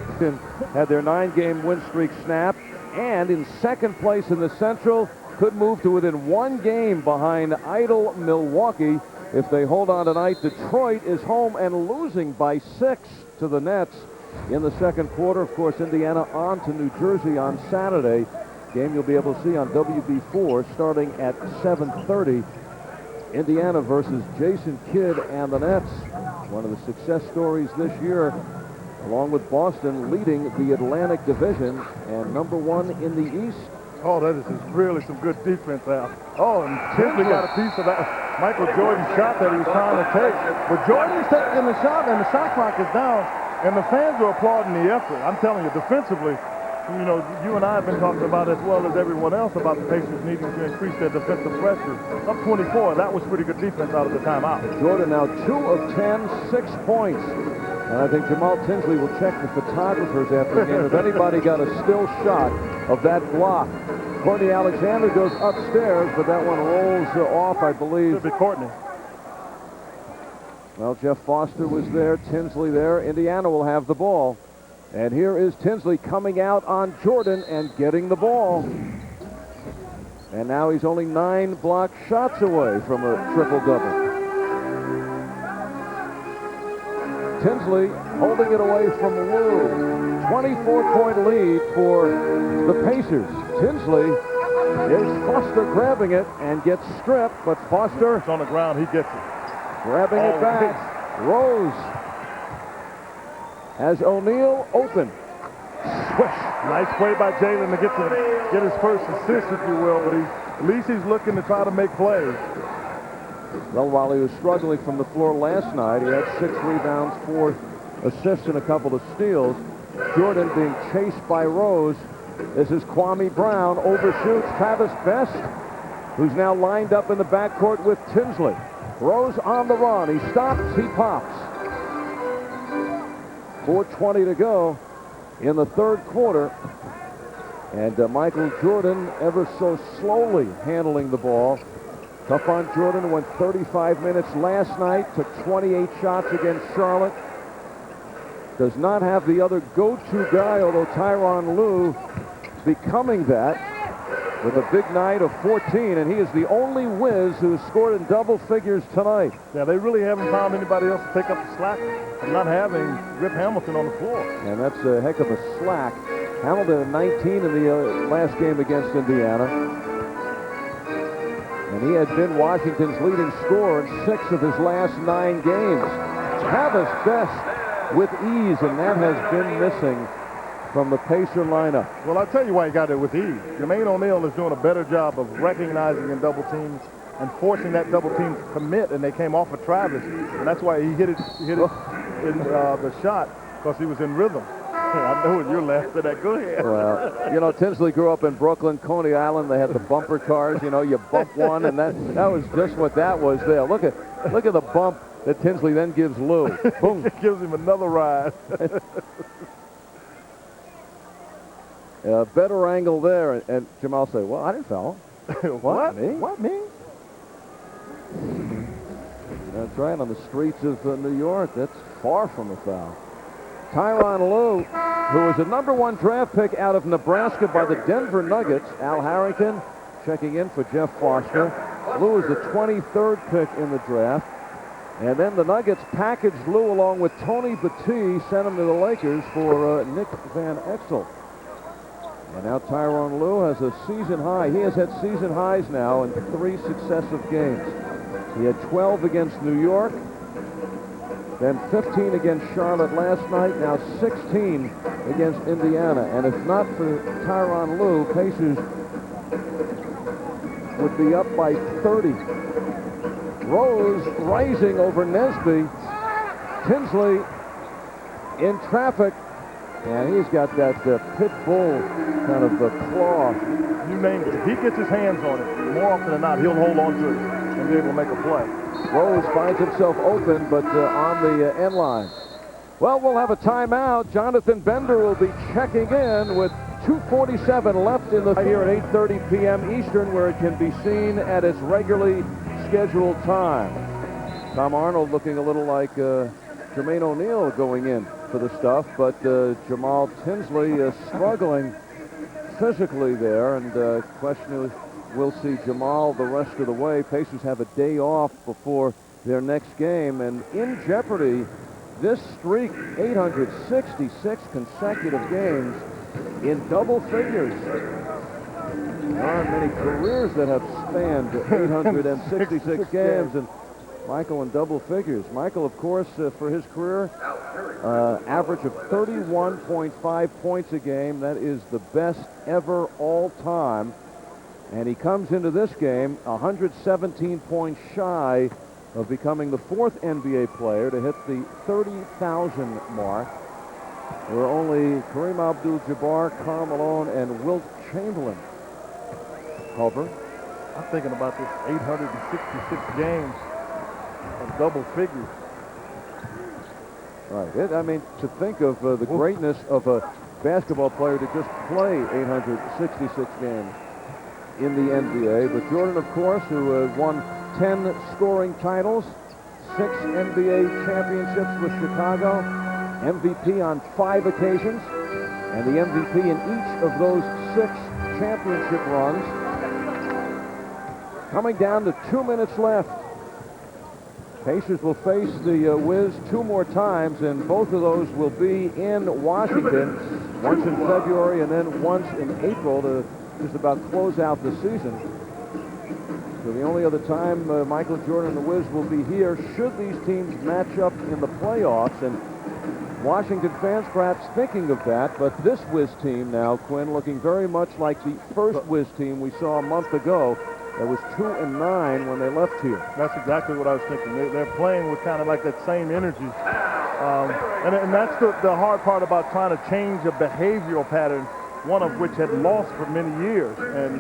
Had their 9-game win streak snapped, and in second place in the Central, could move to within 1 game behind idle Milwaukee. If they hold on tonight, Detroit is home and losing by 6 to the Nets in the second quarter. Of course, Indiana on to New Jersey on Saturday. Game you'll be able to see on WB4 starting at 7:30. Indiana versus Jason Kidd and the Nets. One of the success stories this year, along with Boston leading the Atlantic Division and #1 in the East. Oh, that is really some good defense out. Oh, and Tinsley got a piece of that Michael Jordan shot that he was trying to take. But Jordan's taking the shot, and the shot clock is down, and the fans are applauding the effort. I'm telling you, defensively, you know, you and I have been talking about, as well as everyone else, about the Pacers needing to increase their defensive pressure. Up 24, that was pretty good defense out of the timeout. Jordan now 2 of 10, 6 points. And I think Jamal Tinsley will check the photographers after the game if anybody got a still shot of that block. Courtney Alexander goes upstairs, but that one rolls off, I believe. Should be Courtney. Well, Jeff Foster was there, Tinsley there. Indiana will have the ball. And here is Tinsley coming out on Jordan and getting the ball. And now he's only 9 block shots away from a triple-double. Tinsley holding it away from Lou. 24-point lead for the Pacers. Tinsley is Foster grabbing it and gets stripped, but Foster It's on the ground. He gets it. grabbing it back. Rose has O'Neal open. Swish. Nice play by Jaylen to get his first assist, if you will, but at least he's looking to try to make plays. Well, while he was struggling from the floor last night, he had 6 rebounds, 4 assists, and a couple of steals. Jordan being chased by Rose. This is Kwame Brown, overshoots Travis Best, who's now lined up in the backcourt with Tinsley. Rose on the run. He stops, he pops. 4:20 to go in the third quarter. And Michael Jordan ever so slowly handling the ball. Tough on Jordan, went 35 minutes last night, took 28 shots against Charlotte. Does not have the other go-to guy, although Tyronn Lue becoming that with a big night of 14, and he is the only Wiz who scored in double figures tonight. Yeah, they really haven't found anybody else to pick up the slack of not having Rip Hamilton on the floor. And that's a heck of a slack. Hamilton at 19 in the last game against Indiana. And he had been Washington's leading scorer in 6 of his last 9 games. Travis Best with ease, and that has been missing from the Pacer lineup. Well, I'll tell you why he got it with ease. Jermaine O'Neal is doing a better job of recognizing in double teams and forcing that double team to commit, and they came off of Travis, and that's why he hit it in the shot, because he was in rhythm. I know you're laughing at. Go ahead. Well, you know, Tinsley grew up in Brooklyn, Coney Island. They had the bumper cars. You know, you bump one, and that was just what that was there. Look at the bump that Tinsley then gives Lou. Boom. Gives him another ride. Better angle there, and Jamal said, "Well, I didn't foul." What? Me? What, me? That's right, on the streets of New York. That's far from a foul. Tyronn Lue, who was a #1 draft pick out of Nebraska by the Denver Nuggets. Al Harrington checking in for Jeff Foster. Lue is the 23rd pick in the draft. And then the Nuggets packaged Lue along with Tony Battie, sent him to the Lakers for Nick Van Exel. And now Tyronn Lue has a season high. He has had season highs now in 3 successive games. He had 12 against New York, then 15 against Charlotte last night, now 16 against Indiana. And if not for Tyronn Lue, Pacers would be up by 30. Rose rising over Nesby. Tinsley in traffic. And he's got that pit bull kind of claw. You name it. If he gets his hands on it, more often than not, he'll hold on to it and be able to make a play. Rose finds himself open, but on the end line. Well, we'll have a timeout. Jonathan Bender will be checking in with 2:47 left in the here at 8:30 p.m. Eastern, where it can be seen at its regularly scheduled time. Tom Arnold looking a little like Jermaine O'Neal going in for the stuff, but Jamal Tinsley struggling physically there, and question is, we'll see Jamal the rest of the way. Pacers have a day off before their next game, and in jeopardy, this streak, 866 consecutive games in double figures. There aren't many careers that have spanned 866 games, and Michael in double figures. Michael, of course, for his career, average of 31.5 points a game. That is the best ever all time. And he comes into this game 117 points shy of becoming the 4th NBA player to hit the 30,000 mark. There were only Kareem Abdul-Jabbar, Karl Malone, and Wilt Chamberlain hover. I'm thinking about this 866 games of double figures. Right. I mean, to think of the greatness of a basketball player to just play 866 games in the NBA. But Jordan, of course, who won 10 scoring titles, 6 NBA championships with Chicago, MVP on 5 occasions, and the MVP in each of those 6 championship runs. Coming down to 2 minutes left. Pacers will face the Wiz 2 more times, and both of those will be in Washington, once in February and then once in April to just about close out the season. So the only other time Michael Jordan and the Wiz will be here should these teams match up in the playoffs. And Washington fans perhaps thinking of that, but this Wiz team now, Quinn, looking very much like the first Wiz team we saw a month ago. That was 2-9 when they left here. That's exactly what I was thinking. They're playing with kind of like that same energy. And that's the hard part about trying to change a behavioral pattern, one of which had lost for many years. And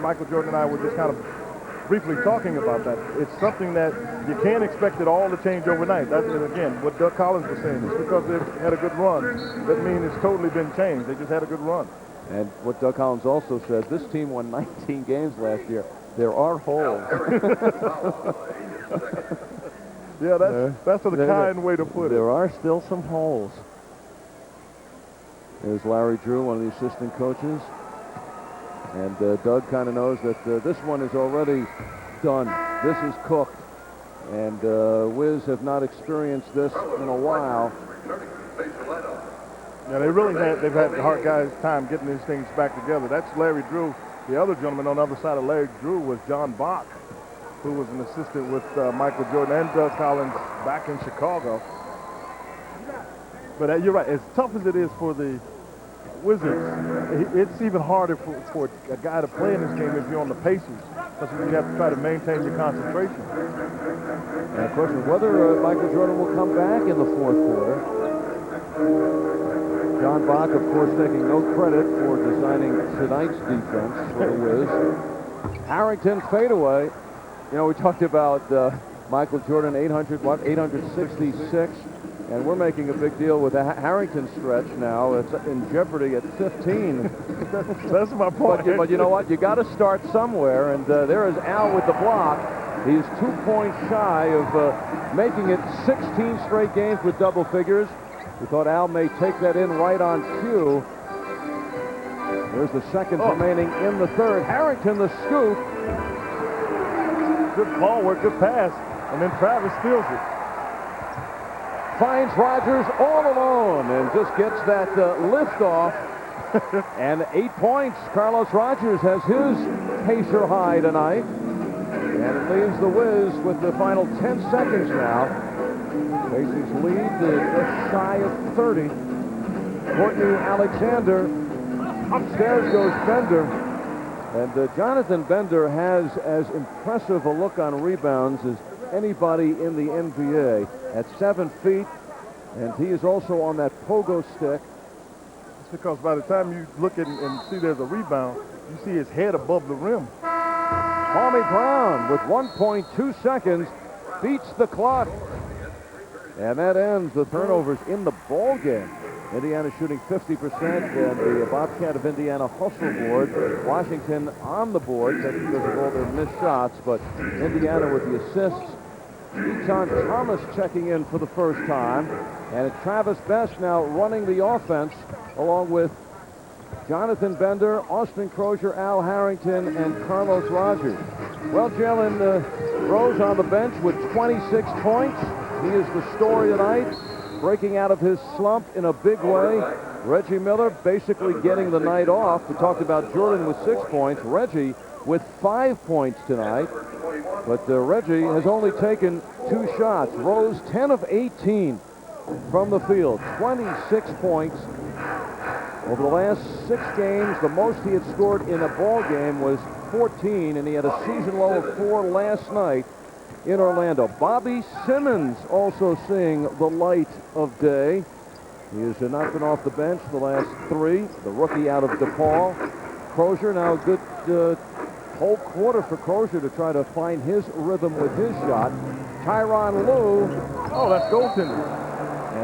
Michael Jordan and I were just kind of briefly talking about that. It's something that you can't expect it all to change overnight. That's, again, what Doug Collins was saying. It's because they've had a good run. Doesn't mean it's totally been changed. They just had a good run. And what Doug Collins also said, this team won 19 games last year. There are holes. Yeah, that's a kind way to put it. There are still some holes. There's Larry Drew, one of the assistant coaches. And Doug kind of knows that this one is already done. This is cooked. And Wiz have not experienced this in a while. Yeah, they've had a hard guy's time getting these things back together. That's Larry Drew. The other gentleman on the other side of Larry Drew was John Bach, who was an assistant with Michael Jordan and Doug Collins back in Chicago. But you're right. As tough as it is for the Wizards, it's even harder for a guy to play in this game if you're on the Pacers, because you have to try to maintain your concentration. And of course, whether Michael Jordan will come back in the fourth quarter. John Bach, of course, taking no credit for designing tonight's defense for the Wiz. Harrington fadeaway. You know, we talked about Michael Jordan, 866, and we're making a big deal with the Harrington stretch now. It's in jeopardy at 15. That's my point. But you know what? You got to start somewhere, and there is Al with the block. He's 2 points shy of making it 16 straight games with double figures. We thought Al may take that in right on cue. There's the seconds remaining in the third. Harrington, the scoop. Good ball work, good pass. And then Travis steals it. Finds Rogers all alone and just gets that lift off. And 8 points. Carlos Rogers has his Pacer high tonight. And it leaves the Wiz with the final 10 seconds now. Pacers lead just shy of 30. Courtney Alexander. Upstairs goes Bender. And Jonathan Bender has as impressive a look on rebounds as anybody in the NBA at 7 feet. And he is also on that pogo stick. It's because by the time you look at and see there's a rebound, you see his head above the rim. Kwame Brown with 1.2 seconds beats the clock. And that ends the turnovers in the ball game. Indiana shooting 50%, and the Bobcat of Indiana hustle board. Washington on the board because of all their missed shots, but Indiana with the assists. Eton Thomas checking in for the first time, and it's Travis Best now running the offense along with Jonathan Bender, Austin Crozier, Al Harrington, and Carlos Rogers. Well, Jaylen Rose on the bench with 26 points. He is the story tonight, breaking out of his slump in a big way. Reggie Miller basically getting the night off. We talked about Jordan with 6 points. Reggie with 5 points tonight. But Reggie has only taken 2 shots. Rose 10 of 18 from the field. 26 points. Over the last 6 games, the most he had scored in a ball game was 14, and he had a season low of 4 last night in Orlando. Bobby Simmons also seeing the light of day. He has not been off the bench the last 3. The rookie out of DePaul. Crozier now a good whole quarter for Crozier to try to find his rhythm with his shot. Tyronn Lue. Oh, that's goaltender.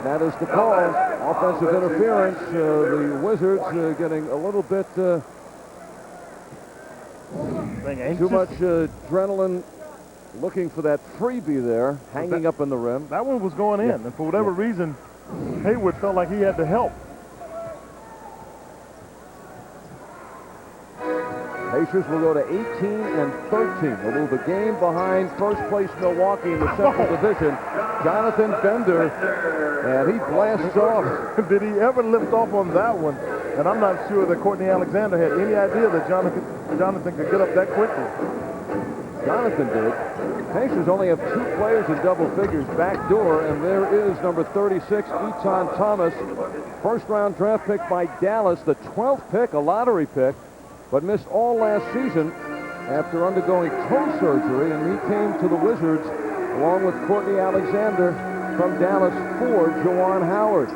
that is the call. Offensive interference. The Wizards getting a little bit too much adrenaline, looking for that freebie there, hanging up in the rim. That one was going in, and for whatever reason, Hayward felt like he had to help. Pacers will go to 18-13. They'll move a game behind first place Milwaukee in the Central Division. Jonathan Bender, and he blasts off. Did he ever lift off on that one? And I'm not sure that Courtney Alexander had any idea that Jonathan could get up that quickly. Jonathan did. Pacers only have 2 players in double figures, backdoor, and there is number 36, Etan Thomas. First-round draft pick by Dallas, the 12th pick, a lottery pick, but missed all last season after undergoing toe surgery, and he came to the Wizards along with Courtney Alexander from Dallas for Juwan Howard.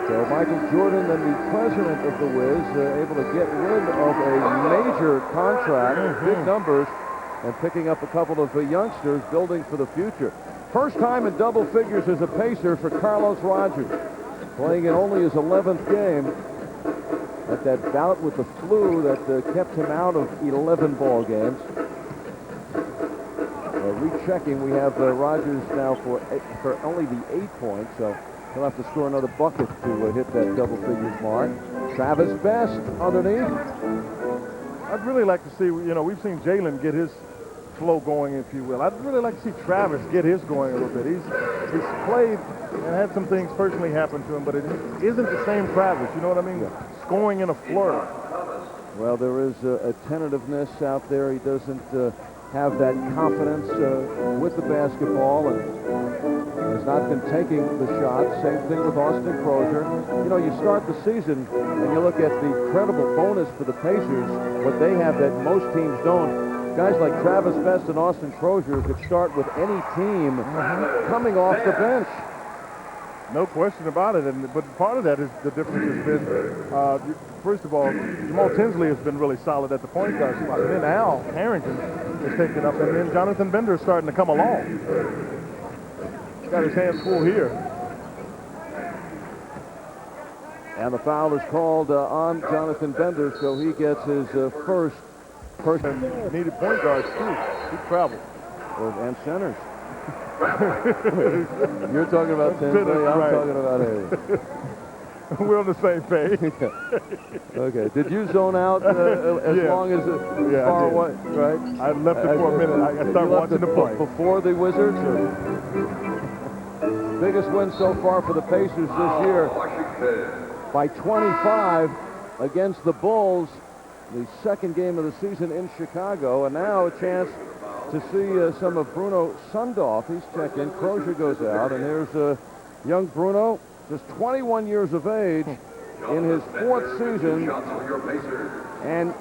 So Michael Jordan, then the president of the Wiz, able to get rid of a major contract, big numbers, and picking up a couple of youngsters building for the future. First time in double figures as a Pacer for Carlos Rogers, playing in only his 11th game. At that bout with the flu that kept him out of 11 ball games. Rechecking, we have Rogers now for only the 8 points, so he'll have to score another bucket to hit that double figures mark. Travis Best underneath. I'd really like to see, we've seen Jaylen get his flow going, if you will. I'd really like to see Travis get his going a little bit. He's played and had some things personally happen to him, but it isn't the same Travis, you know what I mean? Yeah. Scoring in a flurry. Well, there is a tentativeness out there. He doesn't have that confidence with the basketball, and has not been taking the shots. Same thing with Austin Crozier. You start the season and you look at the incredible bonus for the Pacers, what they have that most teams don't. Guys like Travis Best and Austin Crozier could start with any team coming off the bench. No question about it, but part of that is the difference has been, first of all, Jamal Tinsley has been really solid at the point guard spot, and then Al Harrington is taking up, and then Jonathan Bender is starting to come along. He's got his hands full here. And the foul is called on Jonathan Bender, so he gets his first person. Needed point guards, too. He traveled. And centers. You're talking about Tinsley, I'm talking about Hayes. We're on the same page. Okay. Did you zone out as long as far away? Right. I left it for a minute. I started watching the play. Before the Wizards? Biggest win so far for the Pacers this year by 25 against the Bulls. The second game of the season in Chicago, and now a chance to see some of Bruno Sundorf. He's checked in. Crozier goes out, and here's young Bruno, just 21 years of age, in his 4th season. And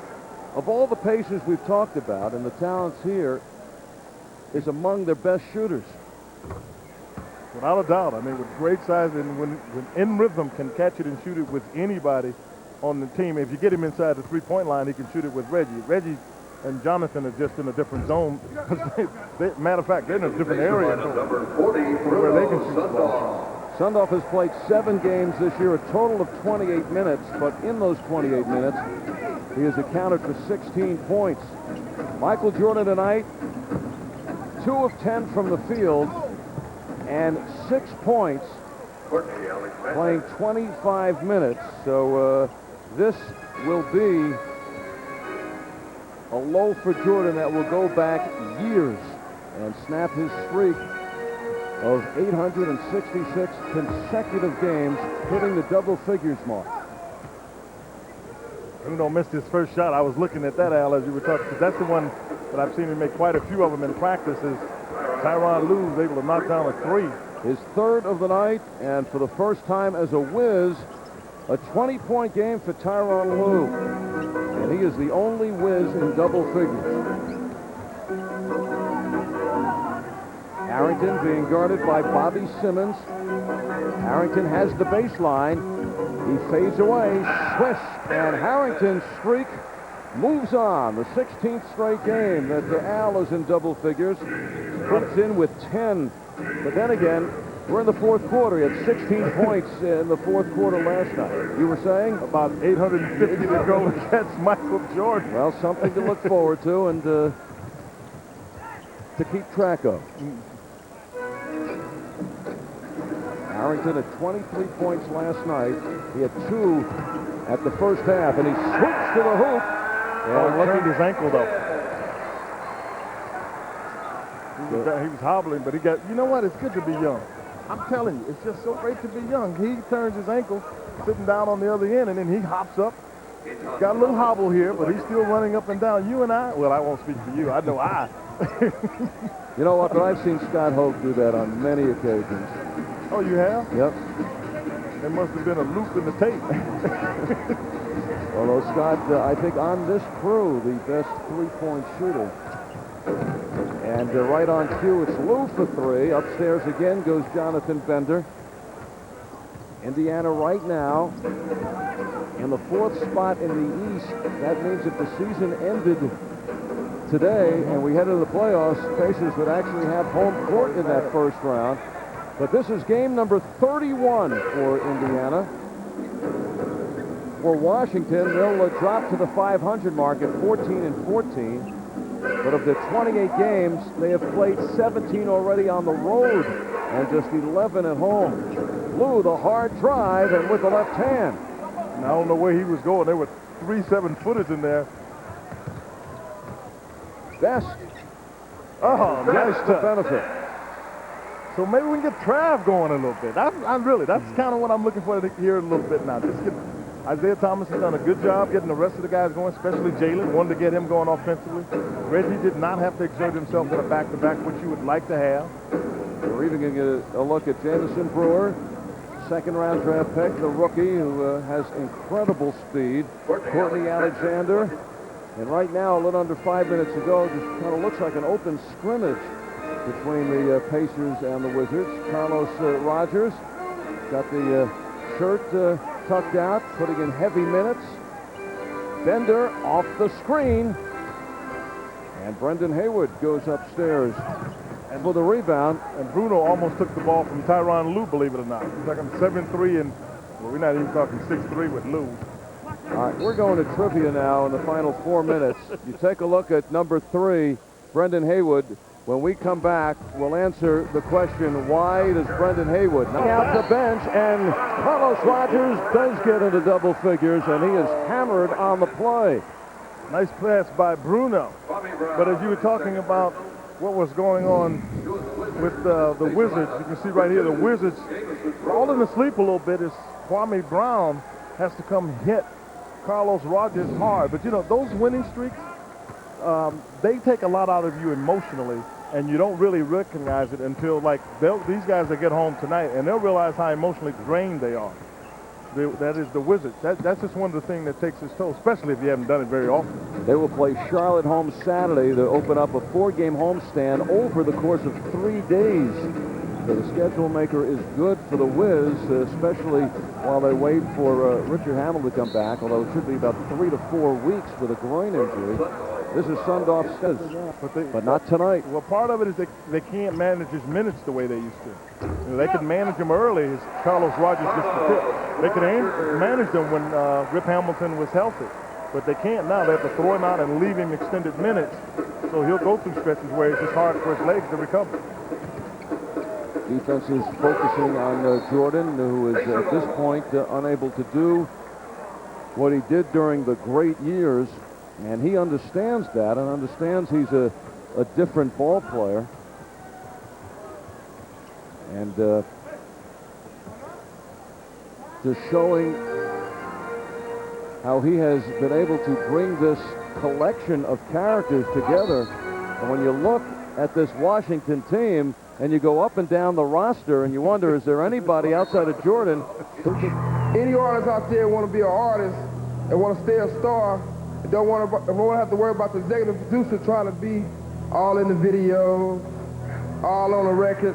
of all the Pacers we've talked about, and the talents here, is among their best shooters. Without a doubt. I mean, with great size, and when in rhythm, can catch it and shoot it with anybody on the team. If you get him inside the three-point line, he can shoot it with Reggie. Reggie and Jonathan are just in a different zone. Matter of fact, they're in a different area where they can shoot the ball. Sundorf has played 7 games this year, a total of 28 minutes, but in those 28 minutes, he has accounted for 16 points. Michael Jordan tonight, 2 of 10 from the field, and 6 points, playing 25 minutes. So this will be a low for Jordan that will go back years and snap his streak of 866 consecutive games, hitting the double figures mark. Bruno missed his first shot. I was looking at that, Al, as you were talking, because that's the one that I've seen him make quite a few of them in practice. Is Tyronn Lue was able to knock down a 3. His 3rd of the night, and for the first time as a Wiz, a 20-point game for Tyronn Lue. And he is the only Wiz in double figures. Harrington being guarded by Bobby Simmons. Harrington has the baseline. He fades away, swish, and Harrington's streak moves on. The 16th straight game that Al is in double figures. Puts in with 10. But then again, We're in the fourth quarter. He had 16 points in the fourth quarter last night. You were saying? About 850 to go against Michael Jordan. Well, something to look forward to and to keep track of. Harrington had 23 points last night. He had 2 at the first half, and he swoops to the hoop. And look at his ankle, though. He was hobbling, but he got, you know what? It's good to be young. I'm telling you, it's just so great to be young. He turns his ankle, sitting down on the other end, and then he hops up. Got a little hobble here, but he's still running up and down. You and I, well, I won't speak for you. I know I. You know what? But I've seen Scott Hoke do that on many occasions. Oh, you have? Yep. There must have been a loop in the tape. Although Scott, I think on this crew, the best three-point shooter. And right on cue, it's Lou for 3. Upstairs again goes Jonathan Bender. Indiana right now in the 4th spot in the East. That means if the season ended today and we head into the playoffs, Pacers would actually have home court in that first round. But this is game number 31 for Indiana. For Washington, they'll drop to the 500 mark at 14-14. But of the 28 games, they have played 17 already on the road and just 11 at home. Lou, the hard drive, and with the left hand. And I don't know where he was going. There were 3 7-footers in there. Best. Oh, nice The touch. benefit. So maybe we can get Trav going a little bit. That's kind of what I'm looking for here a little bit now. Just get Isaiah Thomas has done a good job getting the rest of the guys going, especially Jaylen. Wanted to get him going offensively. Reggie did not have to exert himself in a back-to-back, which you would like to have. We're even going to get a look at Jamison Brewer, second-round draft pick, the rookie who has incredible speed. Courtney Alexander. And right now, a little under 5 minutes to go, just kind of looks like an open scrimmage between the Pacers and the Wizards. Carlos Rogers got the shirt tucked out, putting in heavy minutes. Bender off the screen. And Brendan Haywood goes upstairs and for the rebound. And Bruno almost took the ball from Tyronn Lue, believe it or not. He's like I'm 7'3", and well, we're not even talking 6'3" with Lue. All right, we're going to trivia now in the final 4 minutes. You take a look at number 3, Brendan Haywood. When we come back, we'll answer the question, why does Brendan Haywood knock out the bench? And Carlos Rogers does get into double figures, and he is hammered on the play. Nice pass by Bruno. But as you were talking about what was going on with the Wizards, you can see right here the Wizards falling asleep a little bit as Kwame Brown has to come hit Carlos Rogers hard. But, you know, those winning streaks, they take a lot out of you emotionally, and you don't really recognize it until, like, these guys that get home tonight, and they'll realize how emotionally drained they are. That is the Wizards. That's just one of the things that takes its toll, especially if you haven't done it very often. They will play Charlotte home Saturday to open up a 4-game homestand over the course of 3 days. So the schedule maker is good for the Wiz, especially while they wait for Richard Hamill to come back, although it should be about 3 to 4 weeks with a groin injury. This is Sundorf says, but not tonight. Well, part of it is they can't manage his minutes the way they used to. You know, they could manage him early as Carlos Rogers gets the tip. They could manage them when Rip Hamilton was healthy, but they can't now. They have to throw him out and leave him extended minutes, so he'll go through stretches where it's just hard for his legs to recover. Defense is focusing on Jordan, who is at this point unable to do what he did during the great years. And he understands that and understands he's a different ball player. And just showing how he has been able to bring this collection of characters together. And when you look at this Washington team and you go up and down the roster and you wonder, is there anybody outside of Jordan? Any artist out there want to be an artist and want to stay a star, don't want to have to worry about the executive producer trying to be all in the video, all on the record,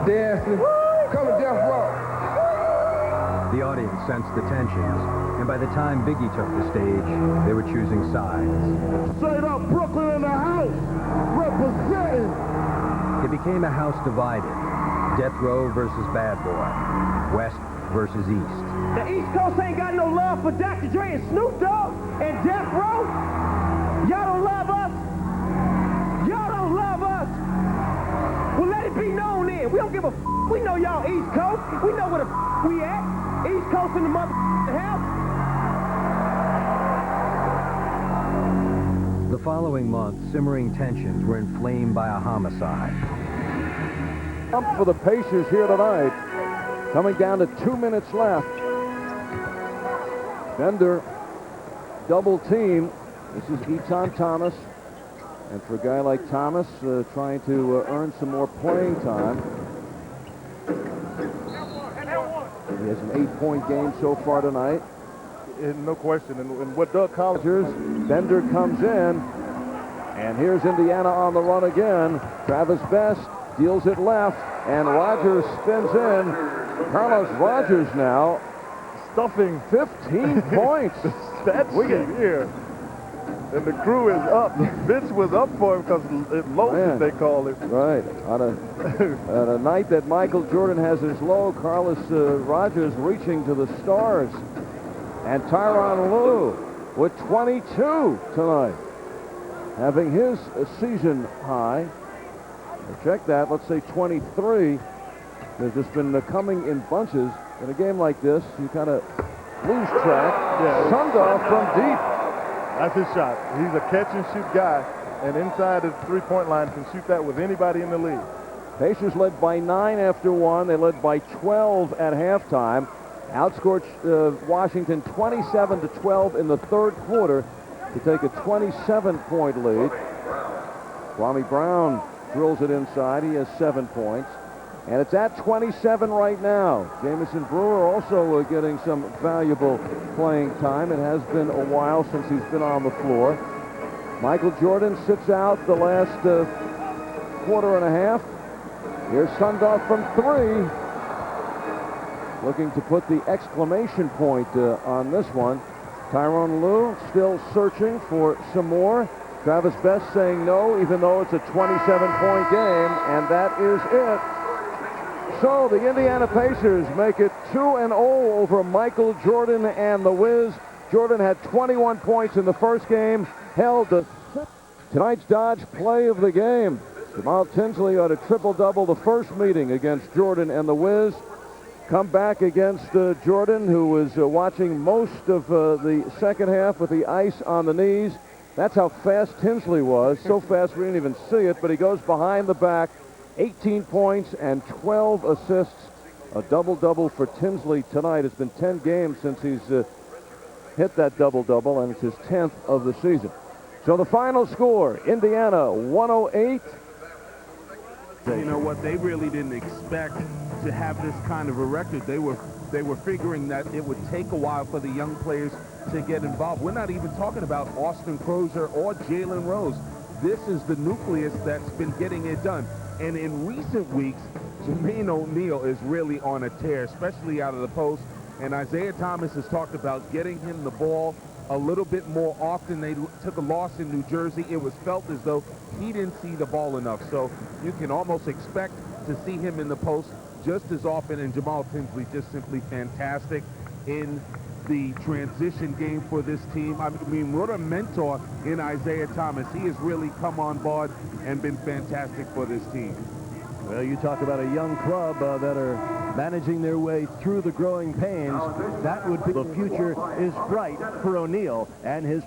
dancing. Come to Death Row. The audience sensed the tensions, and by the time Biggie took the stage, they were choosing sides. Straight up Brooklyn in the house, representing. It became a house divided, Death row versus bad boy. West versus east. The East Coast ain't got no love for Dr. Dre and Snoop Dogg and Death Row. Y'all don't love us. Y'all don't love us. Well, let it be known then. We don't give a f. We know y'all East Coast. We know where the f we at. East Coast in the mother house. The following month, simmering tensions were inflamed by a homicide. Up for the Pacers here tonight. Coming down to 2 minutes left. Bender double team. This is Eton Thomas. And for a guy like Thomas, trying to earn some more playing time. He has an 8-point game so far tonight. No question. And what Doug Collins... Bender comes in. And here's Indiana on the run again. Travis Best deals it left. And Rogers spins in. Carlos Rogers now Stuffing 15 points. That's here. And the crew is up. Vince was up for him because it's low, as they call it. Right. On a night that Michael Jordan has his low, Carlos Rogers reaching to the stars. And Tyronn Lue with 22 tonight. Having his season high. Check that. Let's say 23. They've just been coming in bunches. In a game like this, you kind of lose track. Yeah. Sundar from deep. That's his shot. He's a catch-and-shoot guy, and inside the three-point line can shoot that with anybody in the league. Pacers led by 9 after 1. They led by 12 at halftime. Outscored Washington 27-12 in the third quarter to take a 27-point lead. Kwame Brown drills it inside. He has 7 points. And it's at 27 right now. Jamison Brewer also getting some valuable playing time. It has been a while since he's been on the floor. Michael Jordan sits out the last quarter and a half. Here's Sundar from 3. Looking to put the exclamation point on this one. Tyronn Lue still searching for some more. Travis Best saying no, even though it's a 27-point game, and that is it. So the Indiana Pacers make it 2-0 over Michael Jordan and the Wiz. Jordan had 21 points in the first game, held the tonight's Dodge play of the game. Jamal Tinsley had a triple-double the first meeting against Jordan and the Wiz. Come back against Jordan, who was watching most of the second half with the ice on the knees. That's how fast Tinsley was. So fast we didn't even see it, but he goes behind the back. 18 points and 12 assists. A double-double for Tinsley tonight. It's been 10 games since he's hit that double-double, and it's his 10th of the season. So the final score, Indiana 108. You know what? They really didn't expect to have this kind of a record. They were figuring that it would take a while for the young players to get involved. We're not even talking about Austin Crozier or Jaylen Rose. This is the nucleus that's been getting it done. And in recent weeks, Jermaine O'Neal is really on a tear, especially out of the post. And Isaiah Thomas has talked about getting him the ball a little bit more often. They took a loss in New Jersey. It was felt as though he didn't see the ball enough. So you can almost expect to see him in the post just as often. And Jamal Tinsley just simply fantastic in the transition game for this team. I mean, what a mentor in Isaiah Thomas. He has really come on board and been fantastic for this team. Well, you talk about a young club that are managing their way through the growing pains. That would be the future is bright for O'Neal and his